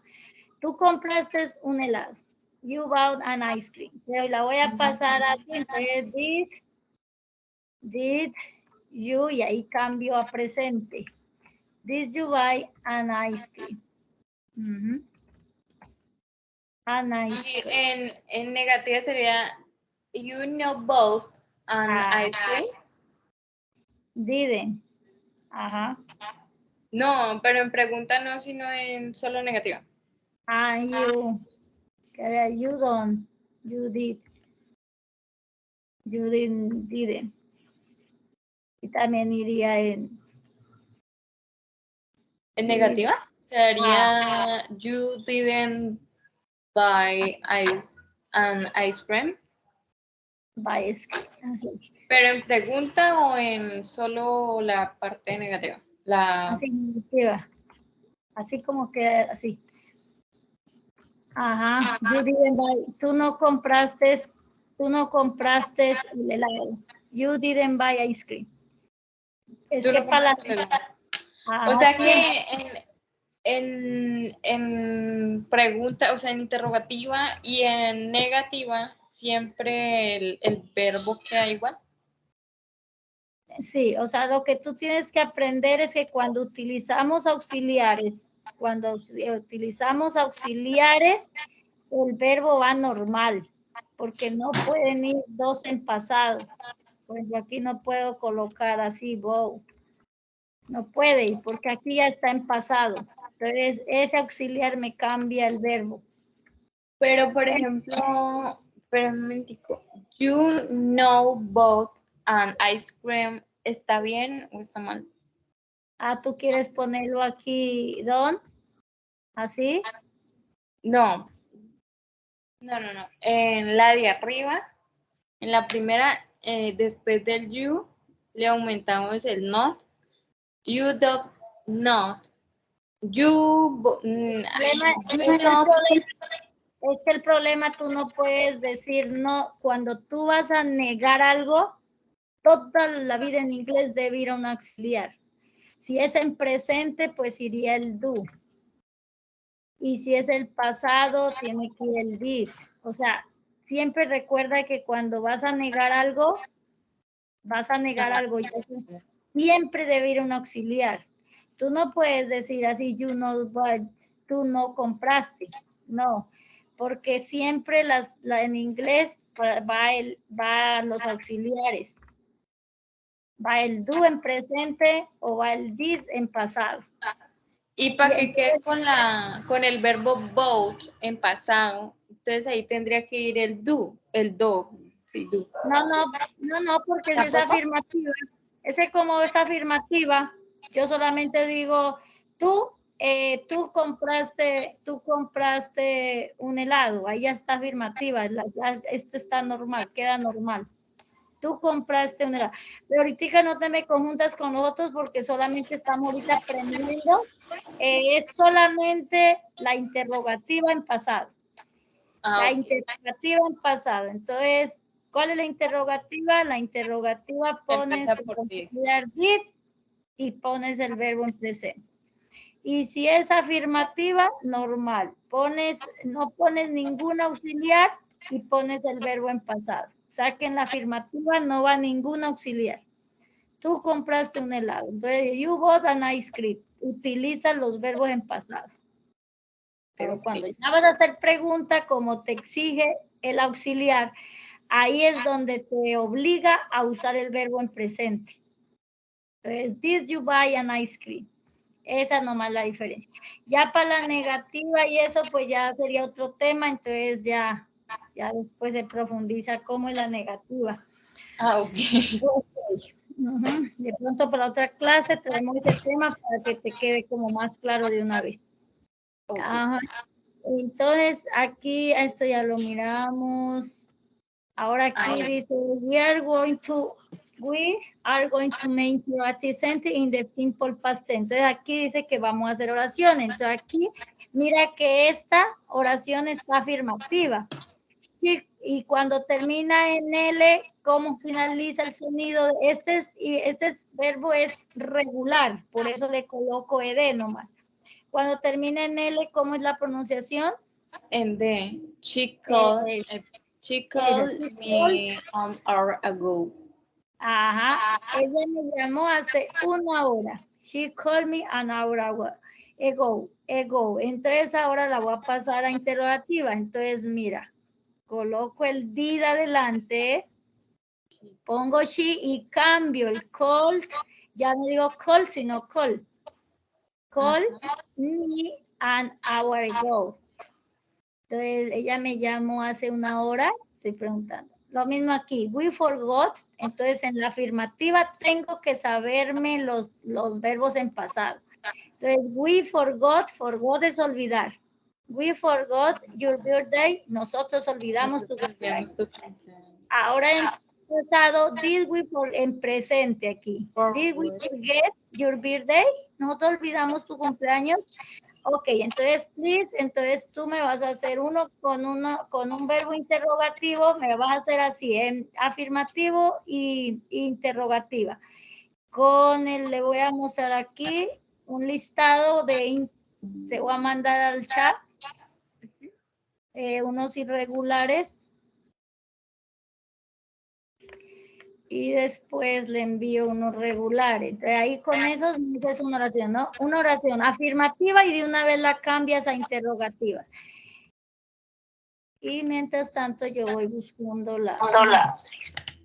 Tú compraste un helado. You bought an ice cream. Pero la voy a pasar así. Entonces, did you, y ahí cambio a presente. Did you buy an ice cream? An ice Y cream. en negativa sería, you know bought an ice cream. Didn't. Ajá. No, pero en pregunta no, sino en solo negativa. And you don't. You did. You didn't. Y también iría en... ¿En negativa? Sería, you didn't buy an ice cream. Buy ice cream. Así. ¿Pero en pregunta o en solo la parte negativa? Así negativa. Así como que así. Ajá. You didn't buy. Tú no compraste el helado. You didn't buy ice cream. Es Tú que no para compraste el helado. Ajá, O sea sí, que en pregunta, o sea, en interrogativa y en negativa, siempre el verbo queda igual. sí, o sea, lo que tú tienes que aprender es que cuando utilizamos auxiliares, el verbo va normal, porque no pueden ir dos en pasado. Pues aquí no puedo colocar así, bow. No puede ir, porque aquí ya está en pasado. Entonces, ese auxiliar me cambia el verbo. Pero, por ejemplo, pero un momentico, you know bought an ice cream, ¿está bien o está mal? Ah, ¿tú quieres ponerlo aquí, Don? ¿Así? No. En la de arriba, en la primera, después del you, le aumentamos el not. You do not. You, you not. Es que el problema tú no puedes decir no. Cuando tú vas a negar algo, toda la vida en inglés debe ir a un auxiliar. Si es en presente, pues iría el do. Y si es el pasado, tiene que ir el did. O sea, siempre recuerda que cuando vas a negar algo, siempre debe ir un auxiliar. Tú no puedes decir así, tú no compraste. No, porque siempre en inglés va los auxiliares. Va el do en presente o va el did en pasado. Y para que quede con el verbo bought en pasado, entonces ahí tendría que ir el do, sí, do. No, porque si es afirmativa, como es afirmativa, yo solamente digo, tú compraste un helado, ahí ya está afirmativa, esto está normal, queda normal. Tú compraste un helado. Pero ahorita no te me conjuntas con nosotros porque solamente estamos ahorita aprendiendo. Es solamente la interrogativa en pasado. La interrogativa en pasado. Entonces, ¿cuál es la interrogativa? La interrogativa pones el auxiliar did y pones el verbo en presente. Y si es afirmativa, normal. No pones ningún auxiliar y pones el verbo en pasado. O sea que en la afirmativa no va ningún auxiliar. Tú compraste un helado. Entonces, you bought an ice cream. Utiliza los verbos en pasado. Pero cuando ya vas a hacer pregunta, como te exige el auxiliar, ahí es donde te obliga a usar el verbo en presente. Entonces, did you buy an ice cream? Esa nomás la diferencia. Ya para la negativa y eso, pues ya sería otro tema, entonces ya después se profundiza cómo es la negativa. Ah, ok. Ujú. De pronto para otra clase traemos ese tema para que te quede como más claro de una vez. Ok. Ajá. Entonces, aquí esto ya lo miramos. Ahora aquí dice, we are going to make interrogative sentence in the simple past tense. Entonces, aquí dice que vamos a hacer oración. Entonces, aquí, mira que esta oración está afirmativa. Y cuando termina en L, ¿cómo finaliza el sonido? Este verbo es regular, por eso le coloco ed nomás. Cuando termina en L, ¿cómo es la pronunciación? And then she called me an hour ago. Ajá, ella me llamó hace una hora. She called me an hour ago. Entonces ahora la voy a pasar a interrogativa. Entonces mira, coloco el did adelante, pongo she y cambio el called. Ya no digo call, sino call. Call me an hour ago. Entonces, ella me llamó hace una hora, estoy preguntando. Lo mismo aquí, we forgot. Entonces, en la afirmativa tengo que saberme los verbos en pasado. Entonces, we forgot es olvidar. We forgot your birthday. Nosotros olvidamos tu cumpleaños. Ahora en pasado, did we en presente aquí. Did we forget your birthday? Nosotros olvidamos tu cumpleaños. Ok, entonces, please, entonces tú me vas a hacer con un verbo interrogativo, me vas a hacer así, en afirmativo y interrogativa. Le voy a mostrar aquí un listado te voy a mandar al chat, unos irregulares. Y después le envío unos regulares. Entonces, ahí con eso es una oración, ¿no? Una oración afirmativa y de una vez la cambias a interrogativa. Y mientras tanto yo voy buscando las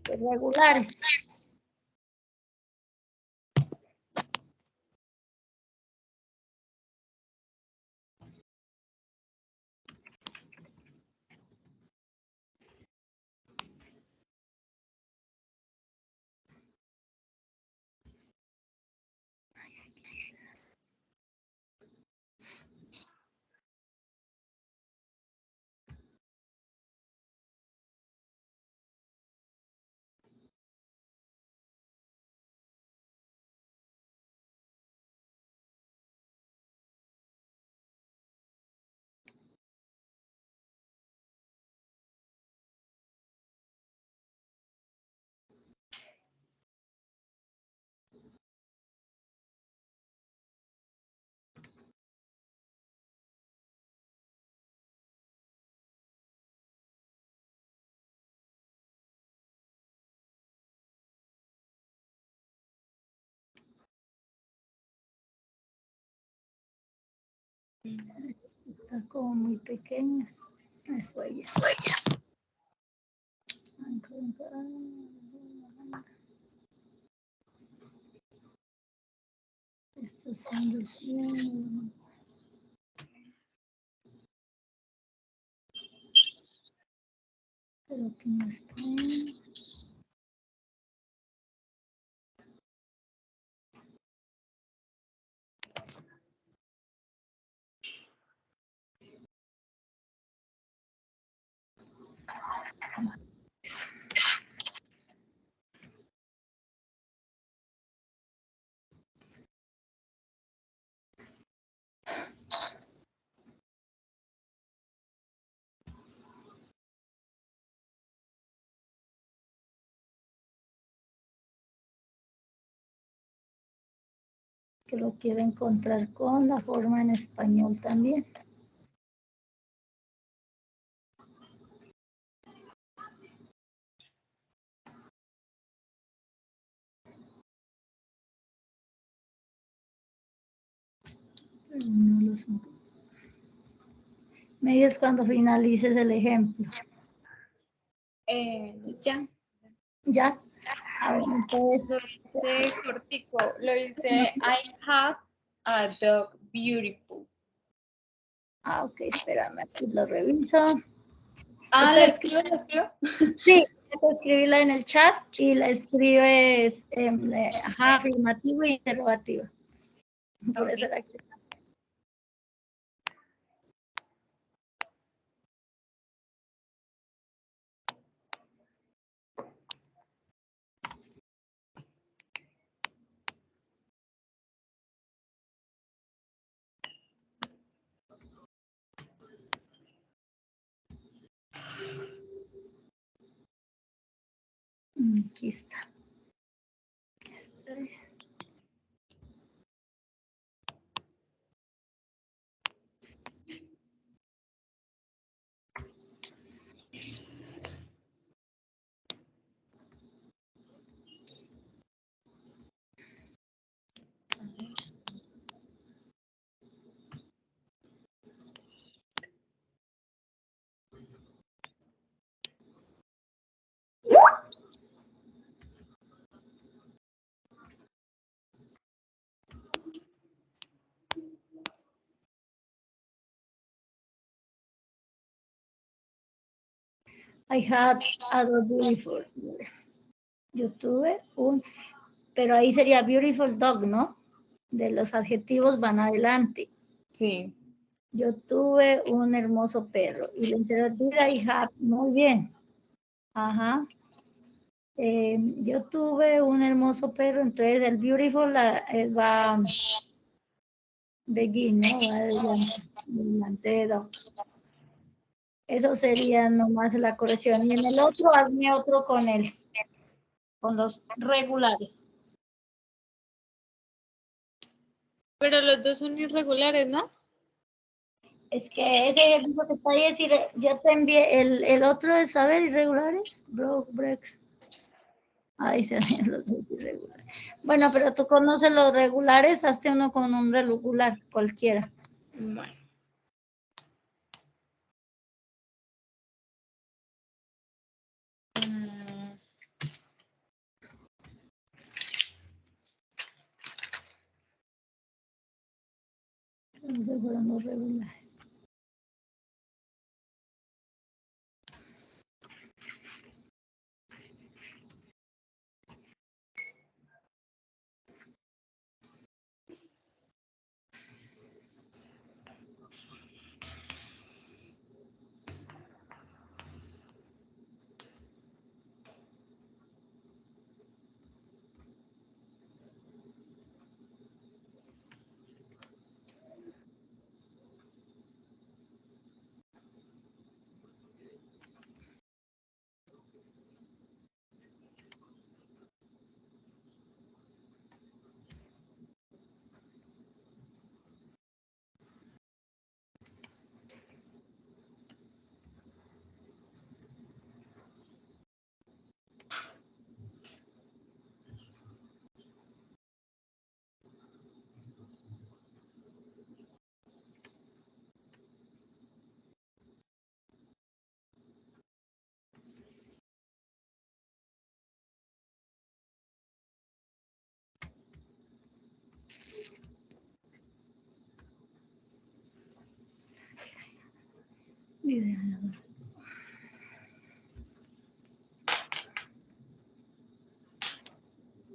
regulares. Está como muy pequeña. Eso ella. Estos son los... Pero que no están. Que lo quiero encontrar con la forma en español también. No los... Me dices cuando finalices el ejemplo. Ya. ¿Ya? A ver, entonces... Cortico, lo dice, I have a dog beautiful. Ok, espérame, aquí lo reviso. ¿Lo escribo? Sí, que escribirla en el chat y la escribes afirmativo e interrogativo. Por eso la actividad. Aquí está. I had a beautiful. Yo tuve un, pero ahí sería beautiful dog, ¿no? De los adjetivos van adelante. Sí. Yo tuve un hermoso perro. Y la interrogativa I had, muy bien. Ajá. Yo tuve un hermoso perro, entonces el beautiful va begin, ¿no? Va delante de dog. Eso sería nomás la corrección. Y en el otro, hazme otro con los regulares. Pero los dos son irregulares, ¿no? Es que ese ejercicio que está ahí, es yo te envié el otro de saber irregulares, breaks. Ahí se ven los irregulares. Bueno, pero tú conoces los regulares, hazte uno con un regular, cualquiera. Bueno. Entonces fueron los regulares.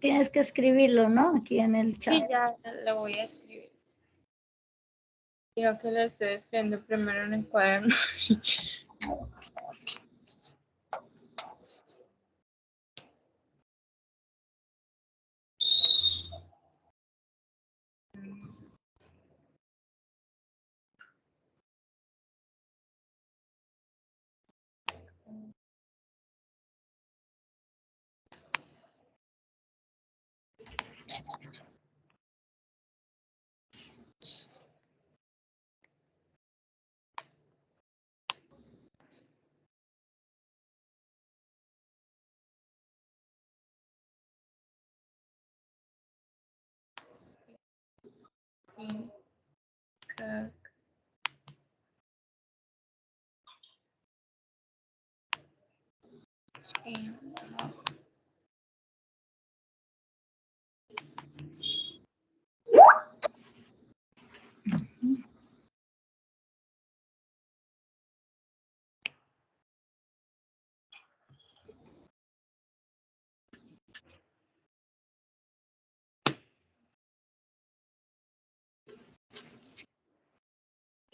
Tienes que escribirlo, ¿no? Aquí en el chat. Sí, ya lo voy a escribir. Creo que lo estoy escribiendo primero en el cuaderno.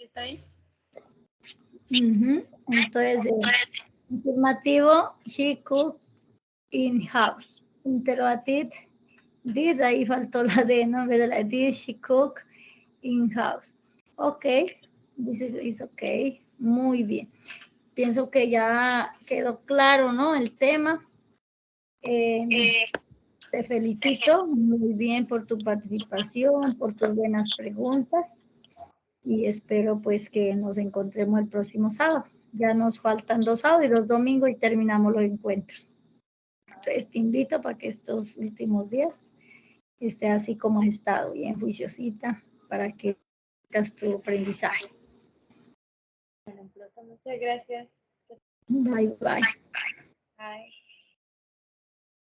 ¿Está ahí? Ujú. Entonces, afirmativo, she cook in house. Interrogativo, did, ahí faltó la D, ¿no? En vez de la did she cook in house. Ok, this is ok, muy bien. Pienso que ya quedó claro, ¿no? El tema. Te felicito muy bien por tu participación, por tus buenas preguntas y espero pues que nos encontremos el próximo sábado. Ya nos faltan 2 sábados y 2 domingos y terminamos los encuentros. Entonces te invito para que estos últimos días esté así como has estado, bien juiciosita, para que hagas tu aprendizaje. Bueno, muchas gracias. Bye, bye. Bye.